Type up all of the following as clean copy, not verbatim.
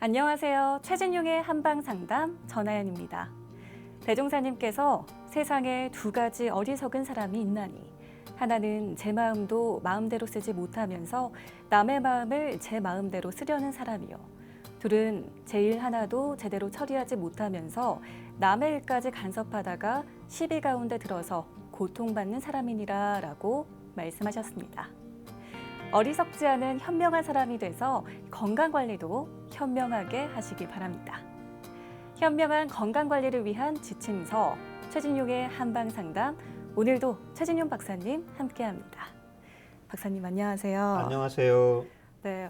안녕하세요. 최진용의 한방상담 전하연입니다. 대종사님께서 세상에 두 가지 어리석은 사람이 있나니 하나는 제 마음도 마음대로 쓰지 못하면서 남의 마음을 제 마음대로 쓰려는 사람이요. 둘은 제 일 하나도 제대로 처리하지 못하면서 남의 일까지 간섭하다가 시비 가운데 들어서 고통받는 사람이니라 라고 말씀하셨습니다. 어리석지 않은 현명한 사람이 돼서 건강관리도 현명하게 하시기 바랍니다. 현명한 건강관리를 위한 지침서 최진용의 한방상담, 오늘도 최진용 박사님 함께합니다. 박사님 안녕하세요. 안녕하세요. 네,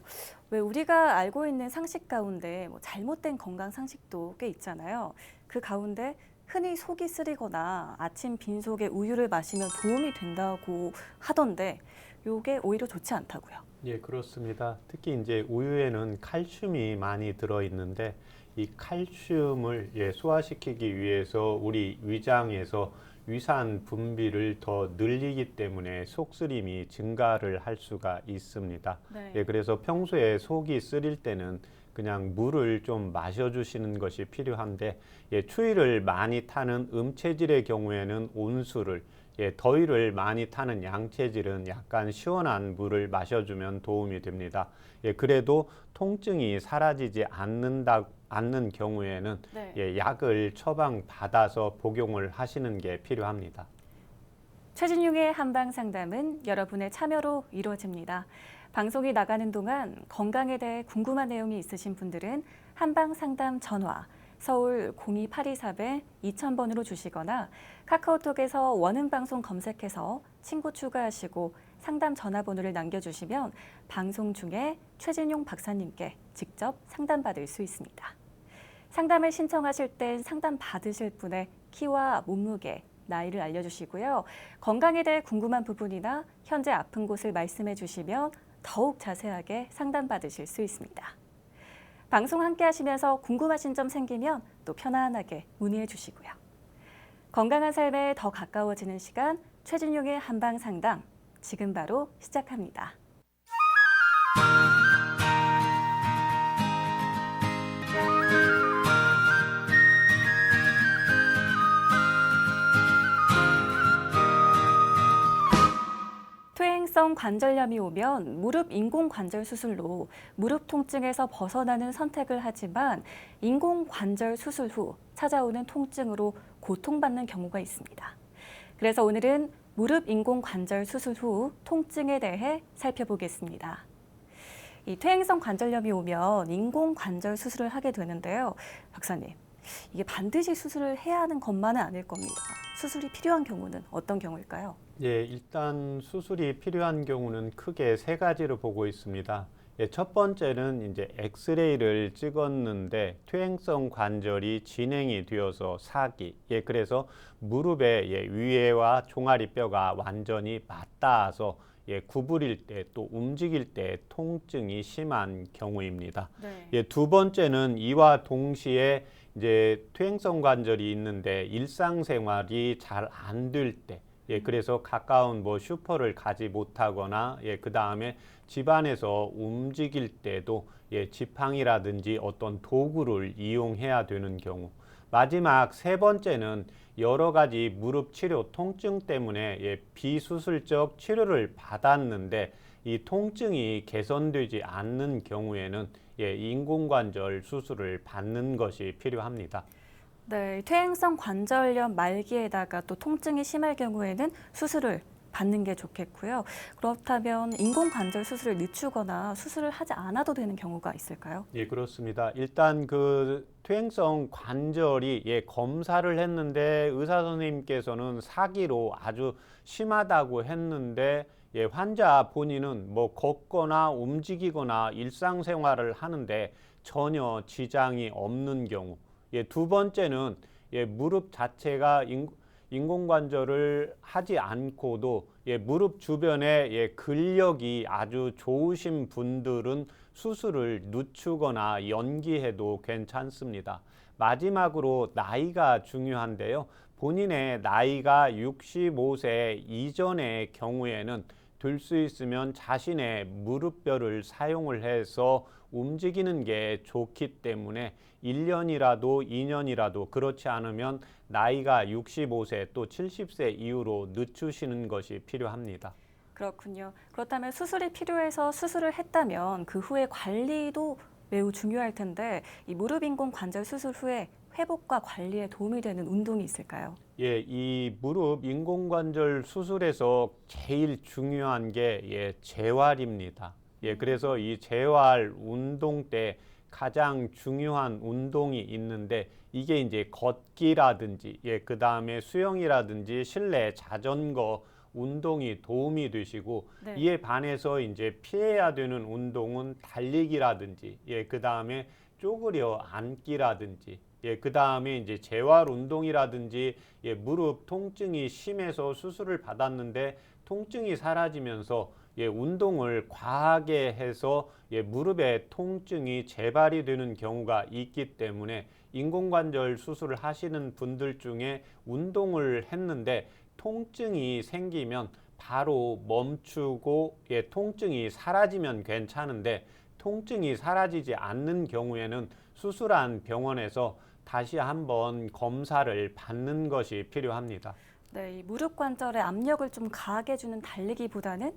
왜 우리가 알고 있는 상식 가운데 잘못된 건강 상식도 꽤 있잖아요. 그 가운데 흔히 속이 쓰리거나 아침 빈속에 우유를 마시면 도움이 된다고 하던데 이게 오히려 좋지 않다고요. 예, 그렇습니다. 특히 이제 우유에는 칼슘이 많이 들어 있는데 이 칼슘을 소화시키기 위해서 우리 위장에서 위산 분비를 더 늘리기 때문에 속쓰림이 증가를 할 수가 있습니다. 네. 그래서 평소에 속이 쓰릴 때는 그냥 물을 좀 마셔주시는 것이 필요한데 추위를 많이 타는 음체질의 경우에는 온수를 더위를 많이 타는 양체질은 약간 시원한 물을 마셔주면 도움이 됩니다. 그래도 통증이 사라지지 않는 경우에는 네. 약을 처방받아서 복용을 하시는 게 필요합니다. 최진용의 한방상담은 여러분의 참여로 이루어집니다. 방송이 나가는 동안 건강에 대해 궁금한 내용이 있으신 분들은 한방상담 전화 서울 02824-2000번으로 주시거나 카카오톡에서 원음방송 검색해서 친구 추가하시고 상담 전화번호를 남겨주시면 방송 중에 최진용 박사님께 직접 상담받을 수 있습니다. 상담을 신청하실 땐 상담 받으실 분의 키와 몸무게, 나이를 알려주시고요. 건강에 대해 궁금한 부분이나 현재 아픈 곳을 말씀해 주시면 더욱 자세하게 상담받으실 수 있습니다. 방송 함께 하시면서 궁금하신 점 생기면 또 편안하게 문의해 주시고요. 건강한 삶에 더 가까워지는 시간, 최진용의 한방상담, 지금 바로 시작합니다. 퇴행성 관절염이 오면 무릎 인공관절 수술로 무릎 통증에서 벗어나는 선택을 하지만 인공관절 수술 후 찾아오는 통증으로 고통받는 경우가 있습니다. 그래서 오늘은 무릎 인공관절 수술 후 통증에 대해 살펴보겠습니다. 이 퇴행성 관절염이 오면 인공관절 수술을 하게 되는데요. 박사님, 이게 반드시 수술을 해야 하는 것만은 아닐 겁니다. 수술이 필요한 경우는 어떤 경우일까요? 일단 수술이 필요한 경우는 크게 세 가지로 보고 있습니다. 첫 번째는 이제 엑스레이를 찍었는데 퇴행성 관절이 진행이 되어서 사기. 그래서 무릎의 위에와 종아리뼈가 완전히 맞닿아서 구부릴 때 또 움직일 때 통증이 심한 경우입니다. 네. 두 번째는 이와 동시에 이제 퇴행성 관절이 있는데 일상생활이 잘 안 될 때, 그래서 가까운 슈퍼를 가지 못하거나, 그 다음에 집안에서 움직일 때도 지팡이라든지 어떤 도구를 이용해야 되는 경우. 마지막 세 번째는 여러 가지 무릎 치료 통증 때문에 비수술적 치료를 받았는데 이 통증이 개선되지 않는 경우에는 인공관절 수술을 받는 것이 필요합니다. 네, 퇴행성 관절염 말기에다가 또 통증이 심할 경우에는 수술을 받는 게 좋겠고요. 그렇다면 인공관절 수술을 늦추거나 수술을 하지 않아도 되는 경우가 있을까요? 그렇습니다. 일단 그 퇴행성 관절이 검사를 했는데 의사 선생님께서는 사기로 아주 심하다고 했는데 환자 본인은 걷거나 움직이거나 일상생활을 하는데 전혀 지장이 없는 경우. 두 번째는 무릎 자체가 인공관절을 하지 않고도 무릎 주변에 근력이 아주 좋으신 분들은 수술을 늦추거나 연기해도 괜찮습니다. 마지막으로 나이가 중요한데요. 본인의 나이가 65세 이전의 경우에는 될 수 있으면 자신의 무릎뼈를 사용을 해서 움직이는 게 좋기 때문에 1년이라도 2년이라도 그렇지 않으면 나이가 65세 또 70세 이후로 늦추시는 것이 필요합니다. 그렇군요. 그렇다면 수술이 필요해서 수술을 했다면 그 후에 관리도 매우 중요할 텐데 이 무릎 인공 관절 수술 후에 회복과 관리에 도움이 되는 운동이 있을까요? 예, 이 무릎 인공관절 수술에서 제일 중요한 게 재활입니다. 그래서 이 재활 운동 때 가장 중요한 운동이 있는데 이게 이제 걷기라든지 그 다음에 수영이라든지 실내 자전거 운동이 도움이 되시고 네. 이에 반해서 이제 피해야 되는 운동은 달리기라든지 그 다음에 쪼그려 앉기라든지 그 다음에 이제 재활 운동이라든지 무릎 통증이 심해서 수술을 받았는데 통증이 사라지면서 운동을 과하게 해서 무릎의 통증이 재발이 되는 경우가 있기 때문에 인공관절 수술을 하시는 분들 중에 운동을 했는데 통증이 생기면 바로 멈추고 통증이 사라지면 괜찮은데 통증이 사라지지 않는 경우에는 수술한 병원에서 다시 한번 검사를 받는 것이 필요합니다. 네, 이 무릎 관절에 압력을 좀 가하게 주는 달리기보다는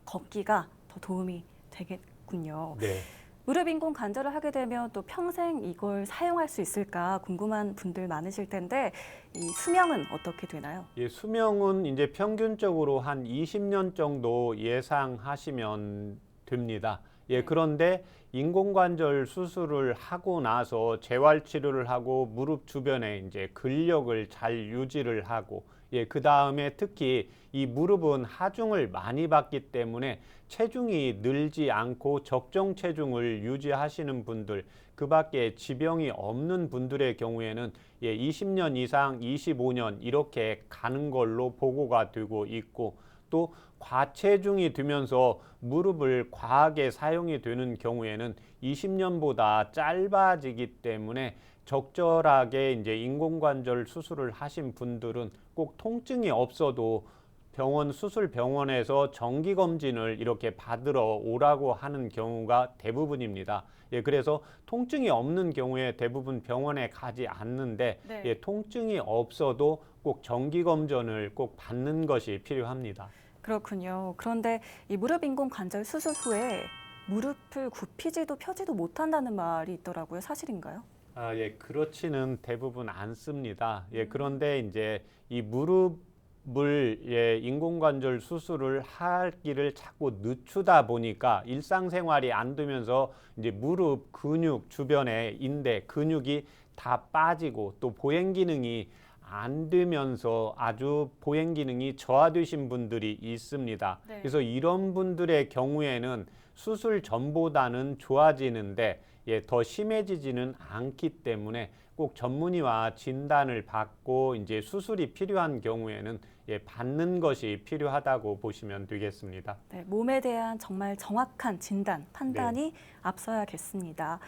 걷기가 더 도움이 되겠군요. 네. 무릎 인공 관절을 하게 되면 또 평생 이걸 사용할 수 있을까 궁금한 분들 많으실 텐데 이 수명은 어떻게 되나요? 수명은 이제 평균적으로 한 20년 정도 예상하시면 됩니다. 그런데 인공관절 수술을 하고 나서 재활 치료를 하고 무릎 주변에 이제 근력을 잘 유지를 하고 그 다음에 특히 이 무릎은 하중을 많이 받기 때문에 체중이 늘지 않고 적정 체중을 유지하시는 분들 그 밖에 지병이 없는 분들의 경우에는 20년 이상 25년 이렇게 가는 걸로 보고가 되고 있고 또 과체중이 되면서 무릎을 과하게 사용이 되는 경우에는 20년보다 짧아지기 때문에 적절하게 이제 인공관절 수술을 하신 분들은 꼭 통증이 없어도 수술 병원에서 정기 검진을 이렇게 받으러 오라고 하는 경우가 대부분입니다. 그래서 통증이 없는 경우에 대부분 병원에 가지 않는데 네. 통증이 없어도 꼭 정기 검진을 꼭 받는 것이 필요합니다. 그렇군요. 그런데 이 무릎 인공 관절 수술 후에 무릎을 굽히지도 펴지도 못한다는 말이 있더라고요. 사실인가요? 그렇지는 대부분 않습니다. 그런데 이제 이 무릎을 인공관절 수술을 하기를 자꾸 늦추다 보니까 일상생활이 안 되면서 이제 무릎 근육 주변에 인대 근육이 다 빠지고 또 보행 기능이 안 되면서 아주 보행 기능이 저하되신 분들이 있습니다. 네. 그래서 이런 분들의 경우에는 수술 전보다는 좋아지는데 더 심해지지는 않기 때문에 꼭 전문의와 진단을 받고 이제 수술이 필요한 경우에는 받는 것이 필요하다고 보시면 되겠습니다. 네, 몸에 대한 정말 정확한 진단, 판단이 앞서야겠습니다.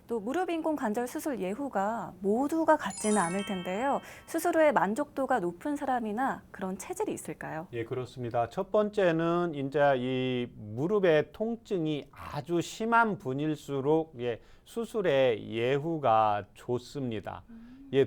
또 무릎 인공 관절 수술 예후가 모두가 같지는 않을 텐데요. 수술 후에 만족도가 높은 사람이나 그런 체질이 있을까요? 그렇습니다. 첫 번째는 이제 이 무릎의 통증이 아주 심한 분일수록 수술의 예후가 좋습니다.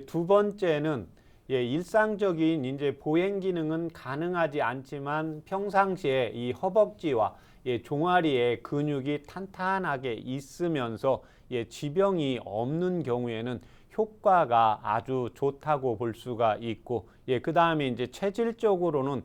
두 번째는 일상적인 이제 보행 기능은 가능하지 않지만 평상시에 이 허벅지와 종아리의 근육이 탄탄하게 있으면서 지병이 없는 경우에는 효과가 아주 좋다고 볼 수가 있고 그 다음에 이제 체질적으로는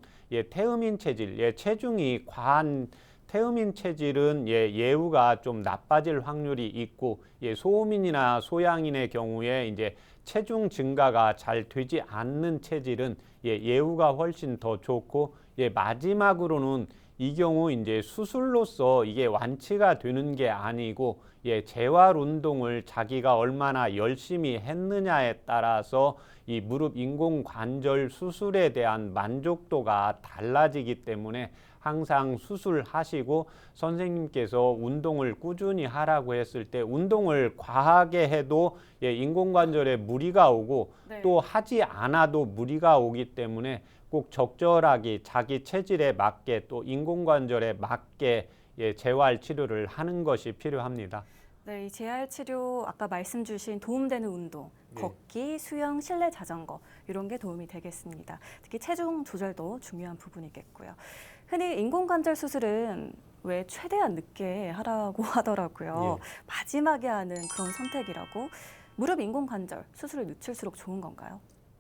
태음인 체질, 체중이 과한 태음인 체질은 예후가 좀 나빠질 확률이 있고 소음인이나 소양인의 경우에 이제 체중 증가가 잘 되지 않는 체질은 예후가 훨씬 더 좋고 마지막으로는 이 경우 이제 수술로서 이게 완치가 되는 게 아니고 재활 운동을 자기가 얼마나 열심히 했느냐에 따라서 이 무릎 인공 관절 수술에 대한 만족도가 달라지기 때문에 항상 수술하시고 선생님께서 운동을 꾸준히 하라고 했을 때 운동을 과하게 해도 인공관절에 무리가 오고 또 하지 않아도 무리가 오기 때문에 꼭 적절하게 자기 체질에 맞게 또 인공관절에 맞게 재활 치료를 하는 것이 필요합니다. 네, 이 재활 치료 아까 말씀 주신 도움되는 운동, 네. 걷기, 수영, 실내 자전거 이런 게 도움이 되겠습니다. 특히 체중 조절도 중요한 부분이겠고요. 흔히 인공관절 수술은 왜 최대한 늦게 하라고 하더라고요. 예. 마지막에 하는 그런 선택이라고. 무릎 인공관절 수술을 늦출수록 좋은 건가요?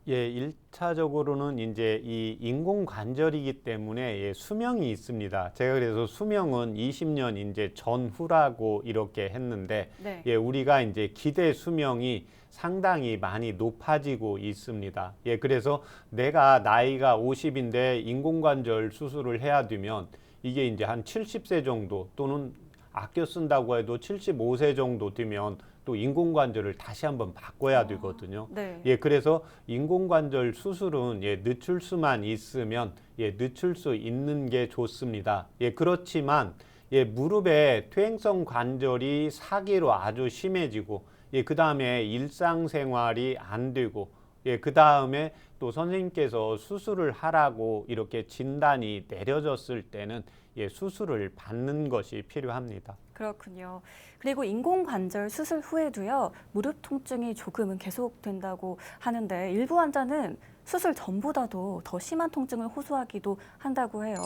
예, 일차적으로는 이제 이 인공관절이기 때문에 예, 수명이 있습니다. 제가 그래서 수명은 20년 이제 전후라고 이렇게 했는데 네. 예, 우리가 이제 기대 수명이 상당히 많이 높아지고 있습니다. 예, 그래서 내가 나이가 50인데 인공관절 수술을 해야 되면 이게 이제 한 70세 정도 또는 아껴 쓴다고 해도 75세 정도 되면 또 인공관절을 다시 한번 바꿔야 되거든요. 네. 예, 그래서 인공관절 수술은 예, 늦출 수만 있으면 예, 늦출 수 있는 게 좋습니다. 예, 그렇지만 예, 무릎의 퇴행성 관절이 사기로 아주 심해지고 예, 그 다음에 일상생활이 안 되고 예, 그 다음에 또 선생님께서 수술을 하라고 이렇게 진단이 내려졌을 때는 예, 수술을 받는 것이 필요합니다. 그렇군요. 그리고 인공관절 수술 후에도요, 무릎 통증이 조금은 계속된다고 하는데 일부 환자는 수술 전보다도 더 심한 통증을 호소하기도 한다고 해요.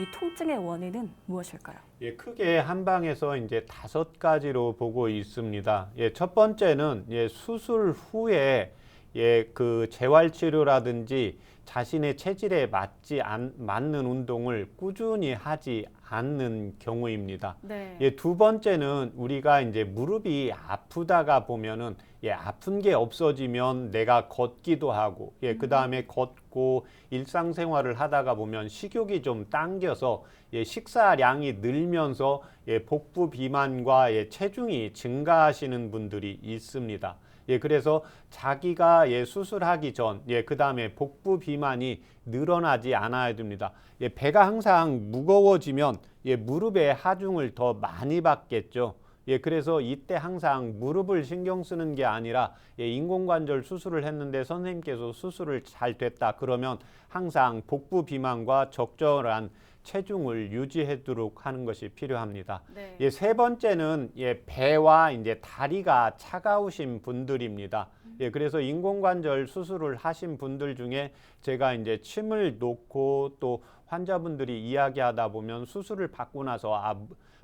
이 통증의 원인은 무엇일까요? 예, 크게 한방에서 이제 5가지로 보고 있습니다. 예, 첫 번째는 예, 수술 후에 예, 그 재활치료라든지 자신의 체질에 맞는 운동을 꾸준히 하지 않는 경우입니다. 네. 예, 두 번째는 우리가 이제 무릎이 아프다가 보면은 예, 아픈 게 없어지면 내가 걷기도 하고 예, 그 다음에 걷고 일상생활을 하다가 보면 식욕이 좀 당겨서 예, 식사량이 늘면서 예, 복부 비만과 예, 체중이 증가하시는 분들이 있습니다. 예, 그래서 자기가 예, 수술하기 전, 예, 그 다음에 복부 비만이 늘어나지 않아야 됩니다. 예, 배가 항상 무거워지면 예, 무릎에 하중을 더 많이 받겠죠. 예, 그래서 이때 항상 무릎을 신경 쓰는 게 아니라 예, 인공관절 수술을 했는데 선생님께서 수술을 잘 됐다 그러면 항상 복부 비만과 적절한 체중을 유지하도록 하는 것이 필요합니다. 네. 예, 세 번째는 예, 배와 이제 다리가 차가우신 분들입니다. 예, 그래서 인공관절 수술을 하신 분들 중에 제가 이제 침을 놓고 또 환자분들이 이야기하다 보면 수술을 받고 나서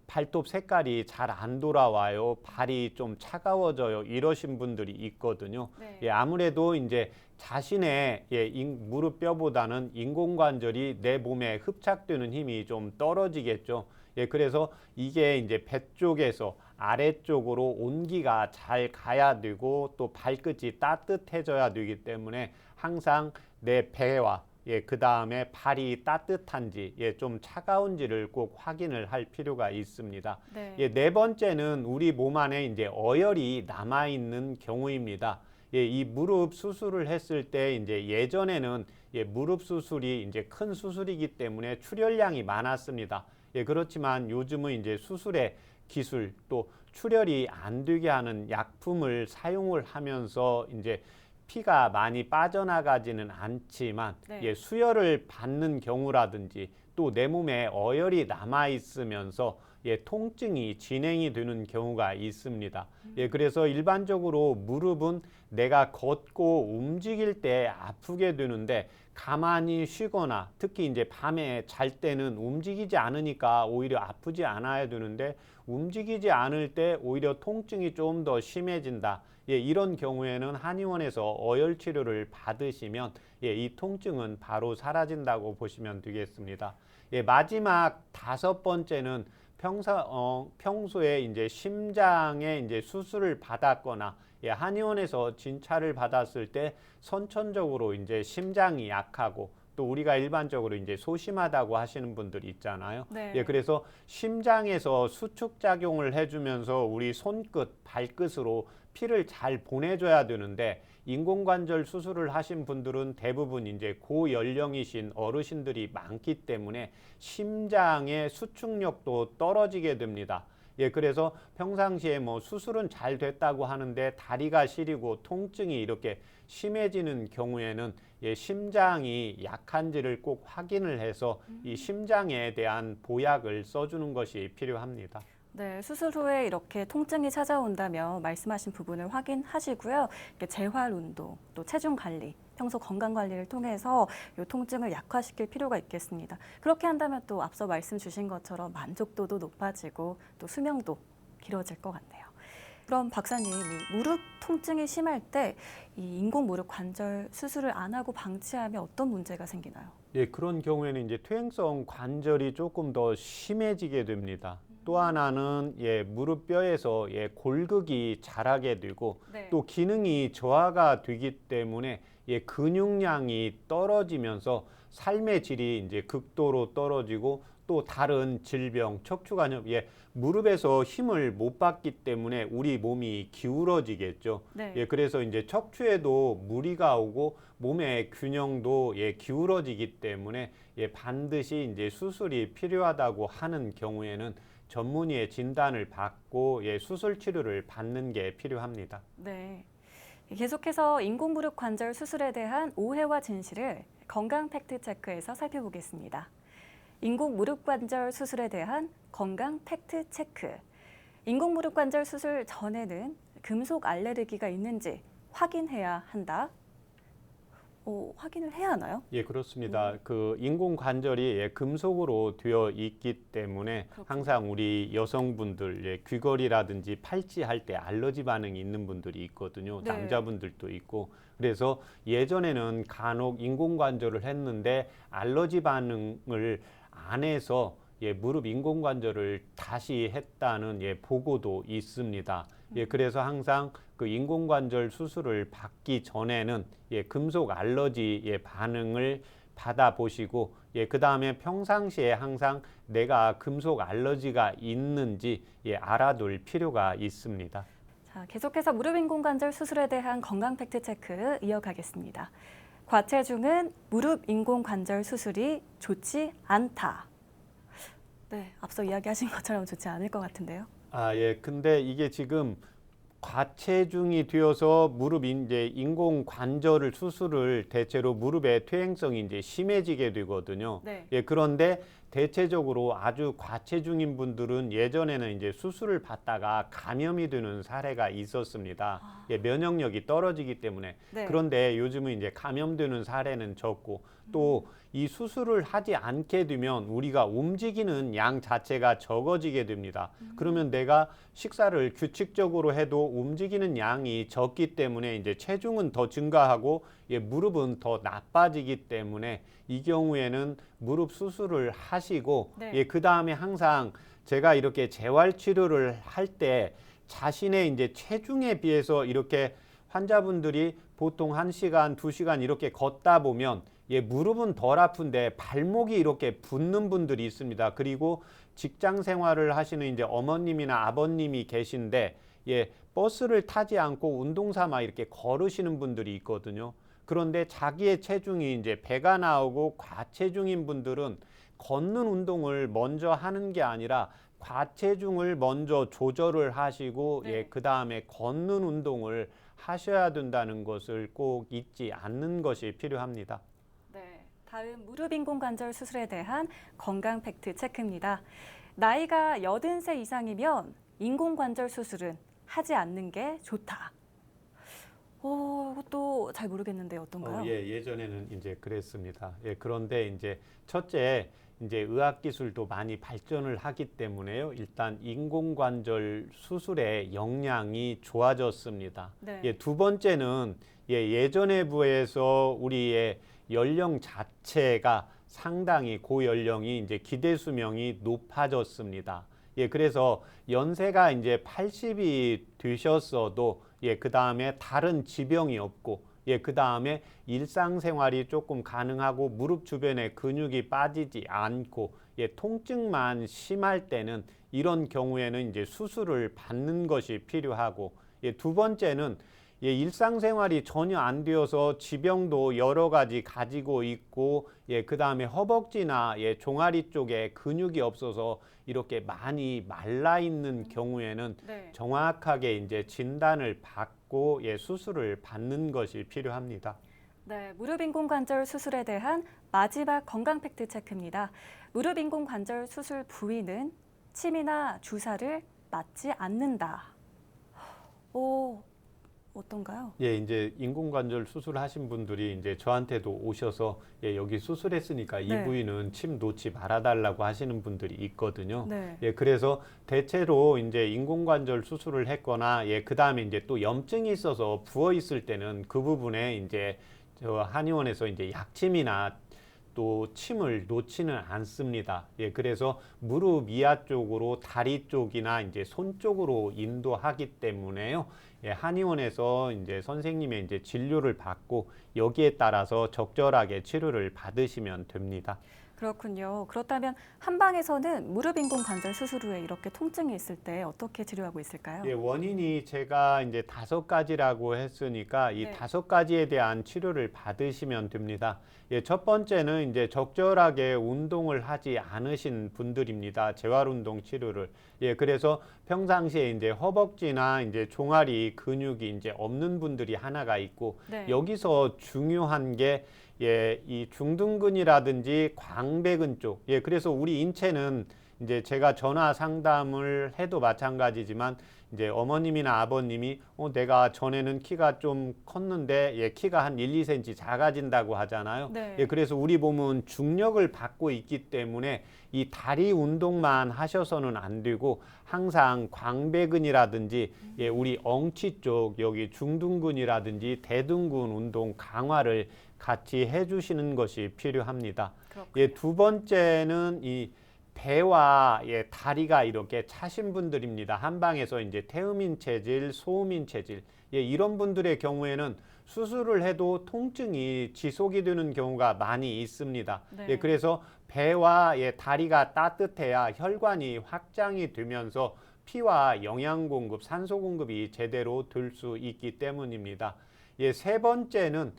발톱 색깔이 잘 안 돌아와요. 발이 좀 차가워져요. 이러신 분들이 있거든요. 네. 예, 아무래도 이제 자신의 예, 무릎뼈보다는 인공관절이 내 몸에 흡착되는 힘이 좀 떨어지겠죠. 예, 그래서 이게 이제 배 쪽에서 아래쪽으로 온기가 잘 가야 되고 또 발끝이 따뜻해져야 되기 때문에 항상 내 배와 예, 그 다음에 발이 따뜻한지, 예, 좀 차가운지를 꼭 확인을 할 필요가 있습니다. 네. 예, 네 번째는 우리 몸 안에 이제 어혈이 남아있는 경우입니다. 예, 이 무릎 수술을 했을 때 이제 예전에는 예, 무릎 수술이 이제 큰 수술이기 때문에 출혈량이 많았습니다. 예, 그렇지만 요즘은 이제 수술의 기술 또 출혈이 안 되게 하는 약품을 사용을 하면서 이제 피가 많이 빠져나가지는 않지만 네. 예, 수혈을 받는 경우라든지 또 내 몸에 어혈이 남아 있으면서 예, 통증이 진행이 되는 경우가 있습니다. 예, 그래서 일반적으로 무릎은 내가 걷고 움직일 때 아프게 되는데 가만히 쉬거나 특히 이제 밤에 잘 때는 움직이지 않으니까 오히려 아프지 않아야 되는데 움직이지 않을 때 오히려 통증이 좀 더 심해진다. 예, 이런 경우에는 한의원에서 어혈 치료를 받으시면 예, 이 통증은 바로 사라진다고 보시면 되겠습니다. 예, 마지막 5번째는 평소에 이제 심장에 이제 수술을 받았거나 예, 한의원에서 진찰을 받았을 때 선천적으로 이제 심장이 약하고 또 우리가 일반적으로 이제 소심하다고 하시는 분들이 있잖아요. 네. 예, 그래서 심장에서 수축 작용을 해주면서 우리 손끝, 발끝으로 피를 잘 보내줘야 되는데 인공관절 수술을 하신 분들은 대부분 이제 고연령이신 어르신들이 많기 때문에 심장의 수축력도 떨어지게 됩니다. 예, 그래서 평상시에 뭐 수술은 잘 됐다고 하는데 다리가 시리고 통증이 이렇게 심해지는 경우에는 예, 심장이 약한지를 꼭 확인을 해서 이 심장에 대한 보약을 써주는 것이 필요합니다. 네, 수술 후에 이렇게 통증이 찾아온다면 말씀하신 부분을 확인하시고요. 이렇게 재활 운동, 또 체중 관리, 평소 건강 관리를 통해서 이 통증을 약화시킬 필요가 있겠습니다. 그렇게 한다면 또 앞서 말씀 주신 것처럼 만족도도 높아지고 또 수명도 길어질 것 같네요. 그럼 박사님, 이 무릎 통증이 심할 때 이 인공 무릎 관절 수술을 안 하고 방치하면 어떤 문제가 생기나요? 예, 그런 경우에는 이제 퇴행성 관절이 조금 더 심해지게 됩니다. 또 하나는 무릎뼈에서 골극이 자라게 되고 네. 또 기능이 저하가 되기 때문에 근육량이 떨어지면서 삶의 질이 이제 극도로 떨어지고 또 다른 질병, 척추관염, 무릎에서 힘을 못 받기 때문에 우리 몸이 기울어지겠죠. 네. 그래서 이제 척추에도 무리가 오고 몸의 균형도 기울어지기 때문에 반드시 이제 수술이 필요하다고 하는 경우에는 전문의의 진단을 받고 수술 치료를 받는 게 필요합니다. 네. 계속해서 인공 무릎 관절 수술에 대한 오해와 진실을 건강 팩트 체크에서 살펴보겠습니다. 인공 무릎 관절 수술에 대한 건강 팩트 체크. 인공 무릎 관절 수술 전에는 금속 알레르기가 있는지 확인해야 한다. 확인을 해야 하나요? 예, 그렇습니다. 그 인공 관절이 금속으로 되어 있기 때문에 그렇군요. 항상 우리 여성분들 귀걸이라든지 팔찌 할 때 알러지 반응이 있는 분들이 있거든요. 네. 남자분들도 있고. 그래서 예전에는 간혹 인공 관절을 했는데 알러지 반응을 안 해서 무릎 인공 관절을 다시 했다는 보고도 있습니다. 그래서 항상 그 인공 관절 수술을 받기 전에는 금속 알러지 반응을 받아보시고 그 다음에 평상시에 항상 내가 금속 알러지가 있는지 알아둘 필요가 있습니다. 자, 계속해서 무릎 인공 관절 수술에 대한 건강 팩트 체크 이어가겠습니다. 과체중은 무릎 인공 관절 수술이 좋지 않다. 네, 앞서 이야기하신 것처럼 좋지 않을 것 같은데요. 근데 이게 지금 과체중이 되어서 무릎 이제 인공 관절을 수술을 대체로 무릎의 퇴행성이 이제 심해지게 되거든요. 네. 그런데 대체적으로 아주 과체중인 분들은 예전에는 이제 수술을 받다가 감염이 되는 사례가 있었습니다. 면역력이 떨어지기 때문에. 네. 그런데 요즘은 이제 감염되는 사례는 적고 또 이 수술을 하지 않게 되면 우리가 움직이는 양 자체가 적어지게 됩니다. 그러면 내가 식사를 규칙적으로 해도 움직이는 양이 적기 때문에 이제 체중은 더 증가하고 무릎은 더 나빠지기 때문에 이 경우에는 무릎 수술을 하시고 네. 그 다음에 항상 제가 이렇게 재활 치료를 할 때 자신의 이제 체중에 비해서 이렇게 환자분들이 보통 1시간, 2시간 이렇게 걷다 보면 무릎은 덜 아픈데 발목이 이렇게 붓는 분들이 있습니다. 그리고 직장 생활을 하시는 이제 어머님이나 아버님이 계신데 버스를 타지 않고 운동 삼아 이렇게 걸으시는 분들이 있거든요. 그런데 자기의 체중이 이제 배가 나오고 과체중인 분들은 걷는 운동을 먼저 하는 게 아니라 과체중을 먼저 조절을 하시고 네. 그 다음에 걷는 운동을 하셔야 된다는 것을 꼭 잊지 않는 것이 필요합니다. 네, 다음 무릎 인공 관절 수술에 대한 건강 팩트 체크입니다. 나이가 80세 이상이면 인공 관절 수술은 하지 않는 게 좋다. 이것도 잘 모르겠는데 어떤가요? 예전에는 이제 그랬습니다. 그런데 이제 첫째 이제 의학 기술도 많이 발전을 하기 때문에요. 일단 인공관절 수술의 역량이 좋아졌습니다. 네. 두 번째는 예전에 비해서 우리의 연령 자체가 상당히 고연령이 이제 기대 수명이 높아졌습니다. 그래서 연세가 이제 80이 되셨어도 그 다음에 다른 지병이 없고 그 다음에 일상생활이 조금 가능하고 무릎 주변에 근육이 빠지지 않고 통증만 심할 때는 이런 경우에는 이제 수술을 받는 것이 필요하고 두 번째는 일상생활이 전혀 안 되어서 지병도 여러 가지 가지고 있고 그 다음에 허벅지나 종아리 쪽에 근육이 없어서 이렇게 많이 말라 있는 경우에는 네. 정확하게 이제 진단을 받고 수술을 받는 것이 필요합니다. 네, 무릎 인공 관절 수술에 대한 마지막 건강 팩트 체크입니다. 무릎 인공 관절 수술 부위는 침이나 주사를 맞지 않는다. 어떤가요? 예, 이제 인공관절 수술하신 분들이 이제 저한테도 오셔서 여기 수술했으니까 이 네. 부위는 침 놓지 말아달라고 하시는 분들이 있거든요. 네. 그래서 대체로 이제 인공관절 수술을 했거나 그 다음에 이제 또 염증이 있어서 부어 있을 때는 그 부분에 이제 저 한의원에서 이제 약침이나 또 침을 놓지는 않습니다. 그래서 무릎 이하 쪽으로 다리 쪽이나 이제 손 쪽으로 인도하기 때문에요. 한의원에서 이제 선생님의 이제 진료를 받고 여기에 따라서 적절하게 치료를 받으시면 됩니다. 그렇군요. 그렇다면 한방에서는 무릎 인공 관절 수술 후에 이렇게 통증이 있을 때 어떻게 치료하고 있을까요? 원인이 제가 이제 5가지라고 했으니까 이 네. 5가지에 대한 치료를 받으시면 됩니다. 첫 번째는 이제 적절하게 운동을 하지 않으신 분들입니다. 재활운동 치료를. 그래서 평상시에 이제 허벅지나 이제 종아리 근육이 이제 없는 분들이 하나가 있고 네. 여기서 중요한 게 이 중둔근이라든지 광배근 쪽. 그래서 우리 인체는 이제 제가 전화 상담을 해도 마찬가지지만 이제 어머님이나 아버님이 내가 전에는 키가 좀 컸는데 키가 한 1, 2cm 작아진다고 하잖아요. 네. 그래서 우리 몸은 중력을 받고 있기 때문에 이 다리 운동만 하셔서는 안 되고 항상 광배근이라든지 우리 엉치 쪽 여기 중둔근이라든지 대둔근 운동 강화를 같이 해주시는 것이 필요합니다. 그렇군요. 두 번째는 이 배와 다리가 이렇게 차신 분들입니다. 한방에서 이제 태음인 체질, 소음인 체질 이런 분들의 경우에는 수술을 해도 통증이 지속이 되는 경우가 많이 있습니다. 네. 그래서 배와 다리가 따뜻해야 혈관이 확장이 되면서 피와 영양 공급, 산소 공급이 제대로 될 수 있기 때문입니다. 세 번째는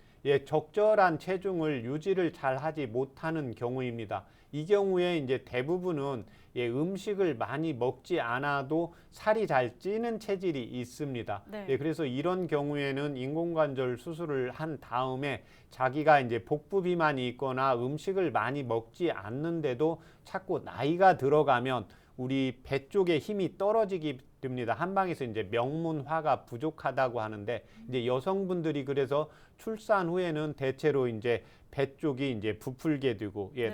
적절한 체중을 유지를 잘 하지 못하는 경우입니다. 이 경우에 이제 대부분은 음식을 많이 먹지 않아도 살이 잘 찌는 체질이 있습니다. 네. 그래서 이런 경우에는 인공관절 수술을 한 다음에 자기가 이제 복부 비만이 있거나 음식을 많이 먹지 않는데도 자꾸 나이가 들어가면 우리 배 쪽에 힘이 떨어지기 됩니다. 한방에서 이제 명문화가 부족하다고 하는데 이제 여성분들이 그래서 출산 후에는 대체로 이제 배 쪽이 이제 부풀게 되고 네.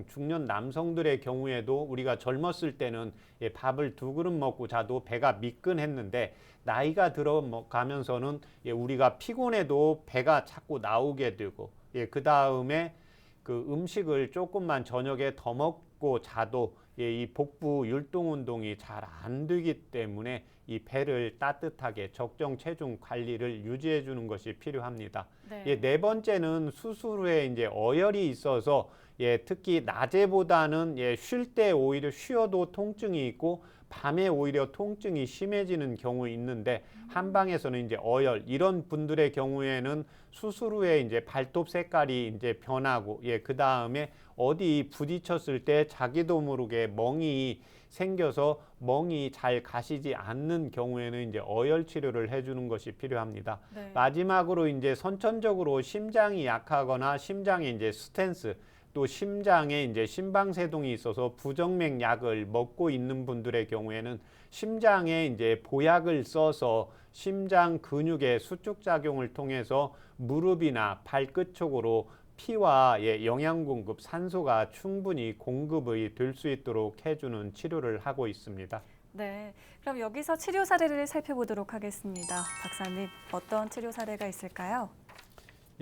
중년 남성들의 경우에도 우리가 젊었을 때는 밥을 2그릇 먹고 자도 배가 미끈했는데 나이가 들어가면서는 우리가 피곤해도 배가 자꾸 나오게 되고 그 다음에 그 음식을 조금만 저녁에 더 먹고 자도 이 복부 율동 운동이 잘 안 되기 때문에 이 배를 따뜻하게 적정 체중 관리를 유지해 주는 것이 필요합니다. 네. 네 번째는 수술 후에 이제 어혈이 있어서 특히 낮에보다는 쉴 때 오히려 쉬어도 통증이 있고 밤에 오히려 통증이 심해지는 경우 있는데 한방에서는 이제 어혈 이런 분들의 경우에는 수술 후에 이제 발톱 색깔이 이제 변하고 그 다음에 어디 부딪혔을 때 자기도 모르게 멍이 생겨서 멍이 잘 가시지 않는 경우에는 이제 어혈 치료를 해주는 것이 필요합니다. 네. 마지막으로 이제 선천적으로 심장이 약하거나 심장에 이제 스텐스 또 심장에 이제 심방세동이 있어서 부정맥 약을 먹고 있는 분들의 경우에는 심장에 이제 보약을 써서 심장 근육의 수축 작용을 통해서 무릎이나 발끝 쪽으로 피와 영양 공급, 산소가 충분히 공급이 될 수 있도록 해주는 치료를 하고 있습니다. 네. 그럼 여기서 치료 사례를 살펴보도록 하겠습니다. 박사님, 어떤 치료 사례가 있을까요?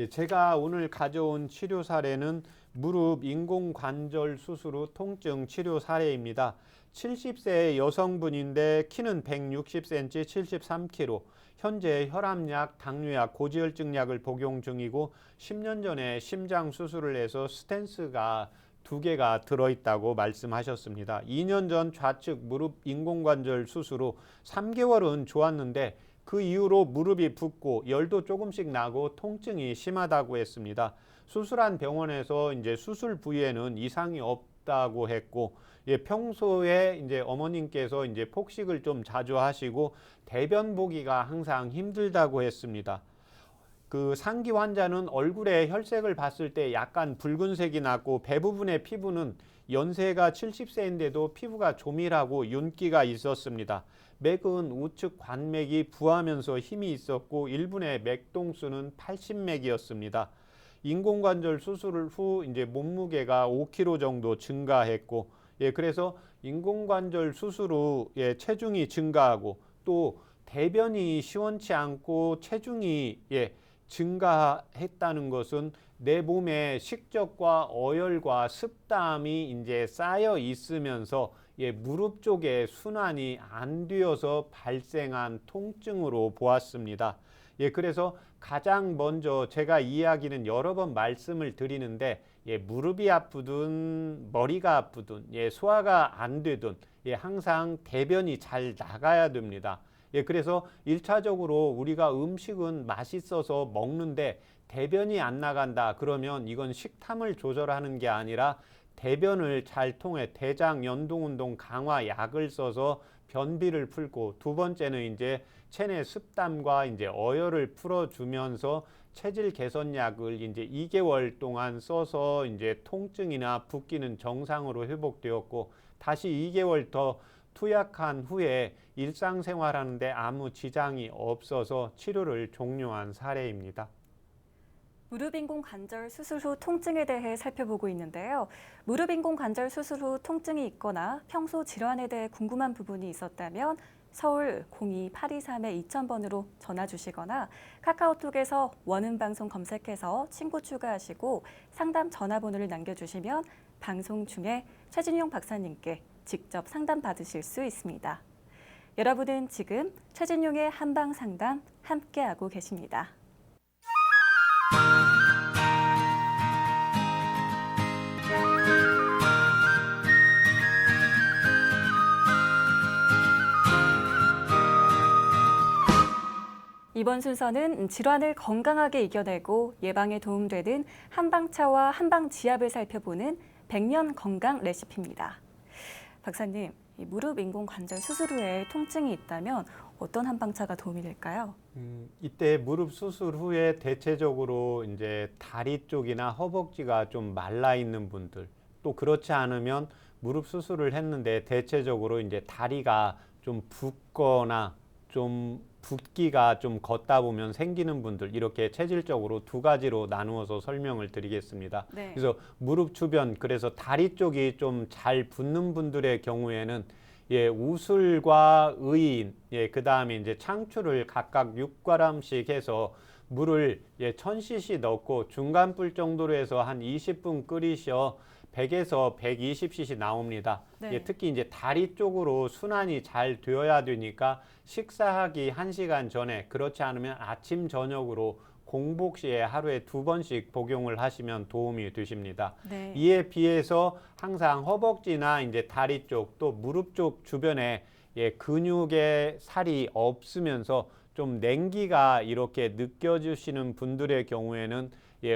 제가 오늘 가져온 치료 사례는 무릎 인공관절 수술 후 통증 치료 사례입니다. 70세 여성분인데 키는 160cm, 73kg. 현재 혈압약, 당뇨약, 고지혈증약을 복용 중이고 10년 전에 심장 수술을 해서 스텐스가 2개가 들어있다고 말씀하셨습니다. 2년 전 좌측 무릎 인공관절 수술 후 3개월은 좋았는데 그 이후로 무릎이 붓고 열도 조금씩 나고 통증이 심하다고 했습니다. 수술한 병원에서 이제 수술 부위에는 이상이 없다고 했고 평소에 이제 어머님께서 이제 폭식을 좀 자주 하시고 대변 보기가 항상 힘들다고 했습니다. 그 상기 환자는 얼굴에 혈색을 봤을 때 약간 붉은색이 났고 배 부분의 피부는 연세가 70세인데도 피부가 조밀하고 윤기가 있었습니다. 맥은 우측 관맥이 부하면서 힘이 있었고 1분의 맥동수는 80맥이었습니다. 인공관절 수술 후 이제 몸무게가 5kg 정도 증가했고, 그래서 인공관절 수술 후 체중이 증가하고 또 대변이 시원치 않고 체중이 증가했다는 것은 내 몸에 식적과 어혈과 습담이 이제 쌓여 있으면서 무릎 쪽에 순환이 안 되어서 발생한 통증으로 보았습니다. 그래서 가장 먼저 제가 이야기는 여러 번 말씀을 드리는데 무릎이 아프든 머리가 아프든 소화가 안 되든 항상 대변이 잘 나가야 됩니다. 그래서 1차적으로 우리가 음식은 맛있어서 먹는데 대변이 안 나간다 그러면 이건 식탐을 조절하는 게 아니라 대변을 잘 통해 대장 연동운동 강화 약을 써서 변비를 풀고, 두 번째는 이제 체내 습담과 이제 어혈을 풀어주면서 체질 개선약을 이제 2개월 동안 써서 이제 통증이나 붓기는 정상으로 회복되었고, 다시 2개월 더 투약한 후에 일상생활하는데 아무 지장이 없어서 치료를 종료한 사례입니다. 무릎 인공 관절 수술 후 통증에 대해 살펴보고 있는데요. 무릎 인공 관절 수술 후 통증이 있거나 평소 질환에 대해 궁금한 부분이 있었다면 서울 02-823-2000번으로 전화 주시거나 카카오톡에서 원음방송 검색해서 친구 추가하시고 상담 전화번호를 남겨주시면 방송 중에 최진용 박사님께 직접 상담 받으실 수 있습니다. 여러분은 지금 최진용의 한방상담 함께하고 계십니다. 이번 순서는 질환을 건강하게 이겨내고 예방에 도움되는 한방차와 한방지압을 살펴보는 100년 건강 레시피입니다. 박사님, 이 무릎 인공 관절 수술 후에 통증이 있다면 어떤 한방차가 도움이 될까요? 이때 무릎 수술 후에 대체적으로 이제 다리 쪽이나 허벅지가 좀 말라 있는 분들, 또 그렇지 않으면 무릎 수술을 했는데 대체적으로 이제 다리가 좀 붓거나 좀 붓기가 좀 걷다 보면 생기는 분들, 이렇게 체질적으로 두 가지로 나누어서 설명을 드리겠습니다. 네. 그래서 무릎 주변, 그래서 다리 쪽이 좀 잘 붓는 분들의 경우에는 우슬과 의인, 그 다음에 이제 창추를 각각 6g씩 해서 물을 1000cc 넣고 중간불 정도로 해서 한 20분 끓이셔 100에서 120cc 나옵니다. 네. 특히 이제 다리 쪽으로 순환이 잘 되어야 되니까 식사하기 1시간 전에, 그렇지 않으면 아침 저녁으로 공복 시에 하루에 2번씩 복용을 하시면 도움이 되십니다. 네. 이에 비해서 항상 허벅지나 이제 다리 쪽 또 무릎 쪽 주변에 근육의 살이 없으면서 좀 냉기가 이렇게 느껴지시는 분들의 경우에는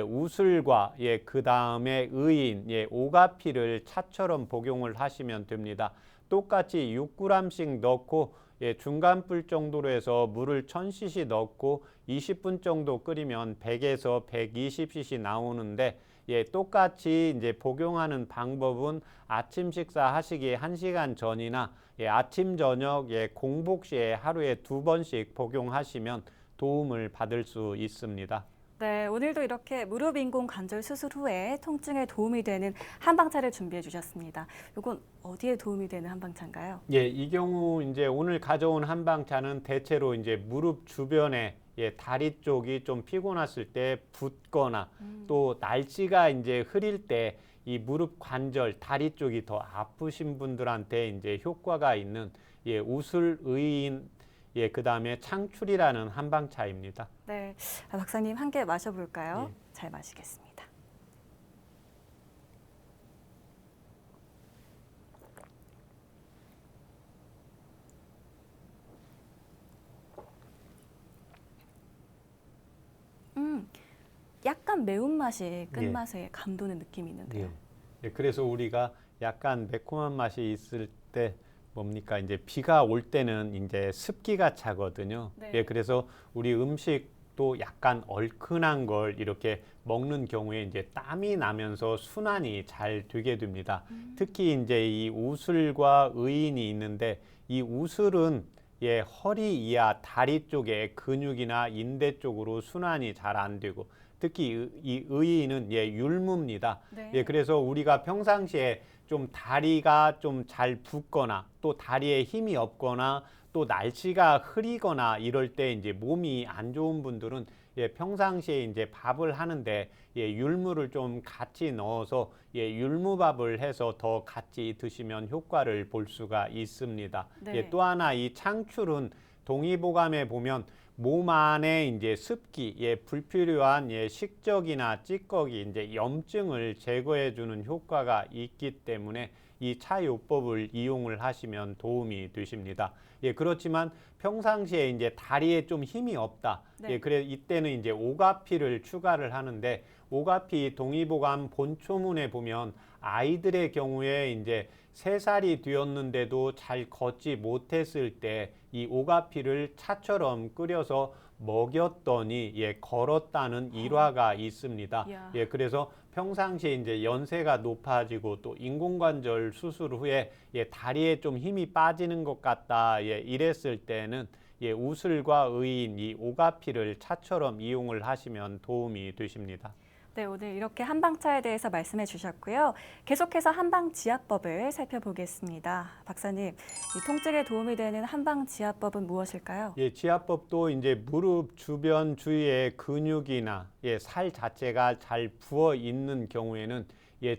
우슬과 그 다음에 의인, 오가피를 차처럼 복용을 하시면 됩니다. 똑같이 6g씩 넣고 중간불 정도로 해서 물을 1000cc 넣고 20분 정도 끓이면 100에서 120cc 나오는데, 똑같이 이제 복용하는 방법은 아침 식사 하시기 1시간 전이나 아침 저녁 공복 시에 하루에 2번씩 복용하시면 도움을 받을 수 있습니다. 네, 오늘도 이렇게 무릎 인공 관절 수술 후에 통증에 도움이 되는 한방차를 준비해 주셨습니다. 이건 어디에 도움이 되는 한방차인가요? 이 경우 이제 오늘 가져온 한방차는 대체로 이제 무릎 주변에 다리 쪽이 좀 피곤했을 때 붓거나 또 날씨가 이제 흐릴 때 이 무릎 관절, 다리 쪽이 더 아프신 분들한테 이제 효과가 있는 우슬 의인, 그 다음에 창출이라는 한방차입니다. 네, 박사님 한 개 마셔볼까요? 잘 마시겠습니다. 약간 매운맛이 끝맛에 감도는 느낌이 있는데요. 그래서 우리가 약간 매콤한 맛이 있을 때 뭡니까? 이제 비가 올 때는 이제 습기가 차거든요. 네. 그래서 우리 음식 또 약간 얼큰한 걸 이렇게 먹는 경우에 이제 땀이 나면서 순환이 잘 되게 됩니다. 특히 이제 이 우슬과 의인이 있는데 이 우슬은 허리 이하 다리 쪽에 근육이나 인대 쪽으로 순환이 잘 안 되고 특히 이 의인은 율무입니다. 네. 그래서 우리가 평상시에 좀 다리가 좀 잘 붓거나 또 다리에 힘이 없거나 또 날씨가 흐리거나 이럴 때 이제 몸이 안 좋은 분들은 평상시에 이제 밥을 하는데 율무를 좀 같이 넣어서 율무밥을 해서 더 같이 드시면 효과를 볼 수가 있습니다. 네. 또 하나 이 창출은 동의보감에 보면 몸 안에 이제 습기, 불필요한 식적이나 찌꺼기, 이제 염증을 제거해 주는 효과가 있기 때문에 이 차요법을 이용을 하시면 도움이 되십니다. 그렇지만 평상시에 이제 다리에 좀 힘이 없다. 네. 그래 이때는 이제 오가피를 추가를 하는데 오가피 동의보감 본초문에 보면 아이들의 경우에 이제 3살이 되었는데도 잘 걷지 못했을 때 이 오가피를 차처럼 끓여서 먹였더니 걸었다는 일화가 있습니다. 이야. 그래서 평상시에 이제 연세가 높아지고 또 인공관절 수술 후에 다리에 좀 힘이 빠지는 것 같다 이랬을 때는 우슬과 의인 이 오가피를 차처럼 이용을 하시면 도움이 되십니다. 네, 오늘 이렇게 한방차에 대해서 말씀해 주셨고요. 계속해서 한방지압법을 살펴보겠습니다. 박사님, 이 통증에 도움이 되는 한방지압법은 무엇일까요? 지압법도 이제 무릎 주변 주위의 근육이나 살 자체가 잘 부어 있는 경우에는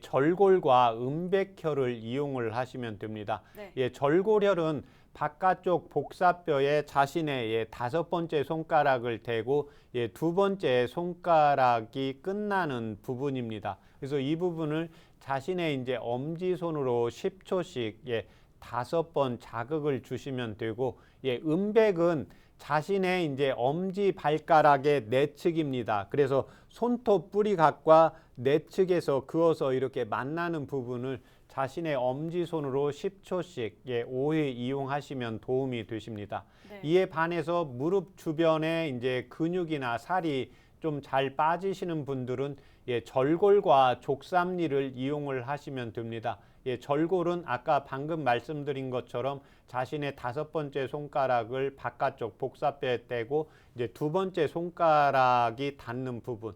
절골과 음백혈을 이용을 하시면 됩니다. 네. 절골혈은 바깥쪽 복사뼈에 자신의 5번째 손가락을 대고 2번째 손가락이 끝나는 부분입니다. 그래서 이 부분을 자신의 이제 엄지손으로 10초씩 5번 자극을 주시면 되고 음백은 자신의 이제 엄지 발가락의 내측입니다. 그래서 손톱 뿌리각과 내측에서 그어서 이렇게 만나는 부분을 자신의 엄지손으로 10초씩 5회 이용하시면 도움이 되십니다. 네. 이에 반해서 무릎 주변에 이제 근육이나 살이 좀 잘 빠지시는 분들은 절골과 족삼리를 이용을 하시면 됩니다. 절골은 아까 방금 말씀드린 것처럼 자신의 5번째 손가락을 바깥쪽 복사뼈에 떼고 이제 2번째 손가락이 닿는 부분.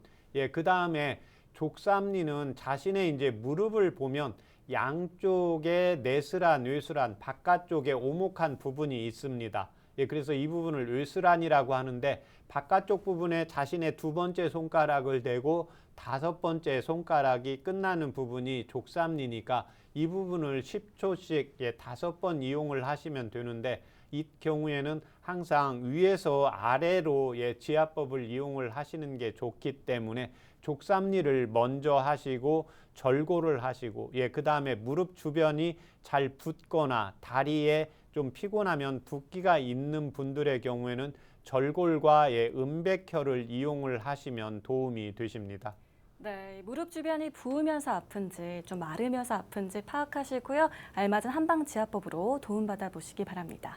그 다음에 족삼리는 자신의 이제 무릎을 보면 양쪽에 내스란, 외스란, 바깥쪽에 오목한 부분이 있습니다. 그래서 이 부분을 외스란이라고 하는데 바깥쪽 부분에 자신의 2번째 손가락을 대고 5번째 손가락이 끝나는 부분이 족삼리니까 이 부분을 10초씩 5번 이용을 하시면 되는데 이 경우에는 항상 위에서 아래로 지압법을 이용을 하시는 게 좋기 때문에 족삼리를 먼저 하시고 절골을 하시고 그 다음에 무릎 주변이 잘 붓거나 다리에 좀 피곤하면 붓기가 있는 분들의 경우에는 절골과 음백혈을 이용을 하시면 도움이 되십니다. 네, 무릎 주변이 부으면서 아픈지 좀 마르면서 아픈지 파악하시고요. 알맞은 한방지압법으로 도움받아 보시기 바랍니다.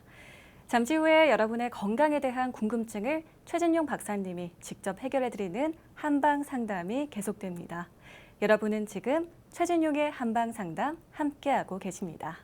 잠시 후에 여러분의 건강에 대한 궁금증을 최진용 박사님이 직접 해결해드리는 한방상담이 계속됩니다. 여러분은 지금 최진용의 한방상담 함께하고 계십니다.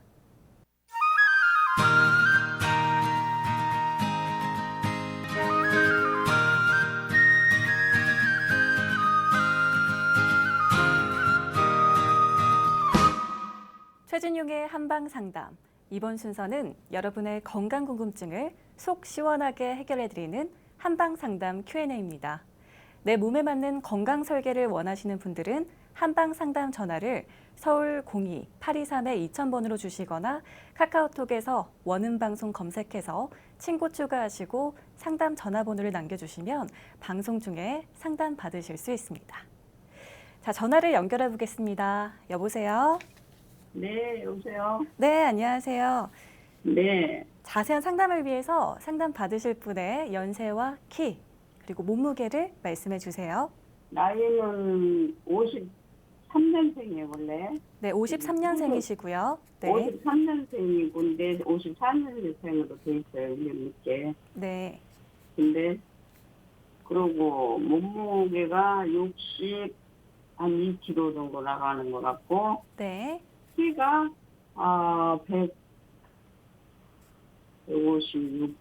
최진용의 한방상담. 이번 순서는 여러분의 건강 궁금증을 속 시원하게 해결해드리는 한방상담 Q&A입니다. 내 몸에 맞는 건강 설계를 원하시는 분들은 한방상담 전화를 서울 02-823-2000번으로 주시거나 카카오톡에서 원음방송 검색해서 친구 추가하시고 상담 전화번호를 남겨주시면 방송 중에 상담 받으실 수 있습니다. 자, 전화를 연결해 보겠습니다. 여보세요? 네, 여보세요? 네, 안녕하세요. 네, 자세한 상담을 위해서 상담 받으실 분의 연세와 키, 그리고 몸무게를 말씀해 주세요. 나이는 53년생이에요, 원래. 네, 53년생이시고요. 네. 53년생이고, 근데 54년생으로 돼 있어요, 1년 늦게. 네. 근데 그리고 몸무게가 60, 한 2kg 정도 나가는 것 같고, 네. 키가, 156,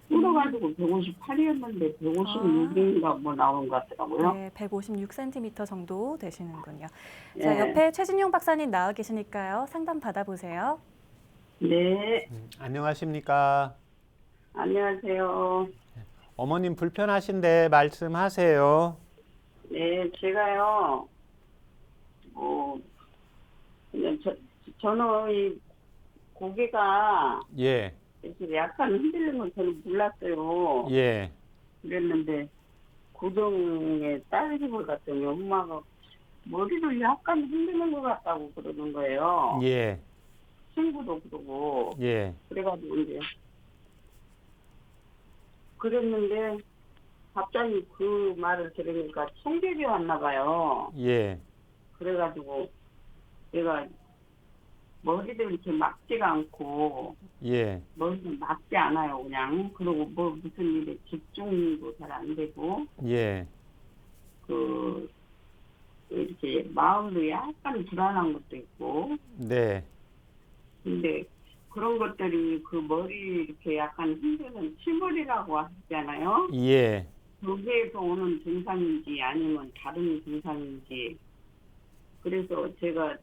줄어가지고 158이었는데 156인가 뭐 나온 것 같더라고요. 네, 156cm 정도 되시는군요. 네. 자, 옆에 최진용 박사님 나와 계시니까요. 상담 받아보세요. 네, 안녕하십니까? 안녕하세요. 어머님 불편하신데 말씀하세요. 네, 제가요, 그냥 저는 이 고개가 예, 이렇게 약간 흔들리는 건 저는 몰랐어요. 예, 그랬는데, 구정에 딸 집을 갔더니 엄마가 머리를 약간 흔드는 것 같다고 그러는 거예요. 예, 친구도 그러고. 예, 그래가지고 이제, 그랬는데, 갑자기 그 말을 들으니까 충격이 왔나 봐요. 예, 그래가지고, 내가 머리를 이렇게 막지가 않고, 예, 머리를 막지 않아요, 그냥. 그리고 뭐 무슨 일에 집중도 잘 안 되고, 예, 이렇게 마음도 약간 불안한 것도 있고, 네, 근데 그런 것들이 그 머리 이렇게 약간 흔드는 치머리라고 하시잖아요. 예, 거기에서 오는 증상인지 아니면 다른 증상인지. 그래서 제가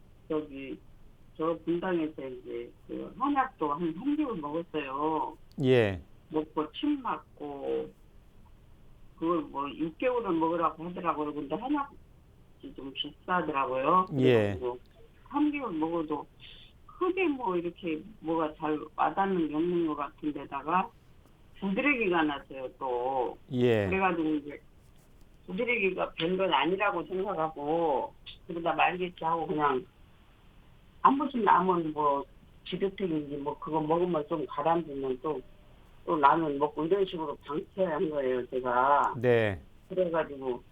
저 분당에서 이제 그 한약도 한 3개월 먹었어요. 예, 먹고 침 맞고, 그걸 뭐 6개월을 먹으라고 하더라고요. 근데 한약이 좀 비싸더라고요. 예, 그래가지고 3개월 먹어도 크게 뭐 이렇게 뭐가 잘 와닿는 게 없는 것 같은데다가 두드러기가 났어요, 또. 예, 그래가지고 이제 두드러기가 별건 아니라고 생각하고 그러다 말겠지 하고 그냥 한 번씩 남은 뭐 지르탱인지 뭐 그거 먹으면 좀 가라앉으면 또 라면 먹고 이런 식으로 방치한 거예요, 제가. 네, 그래가지고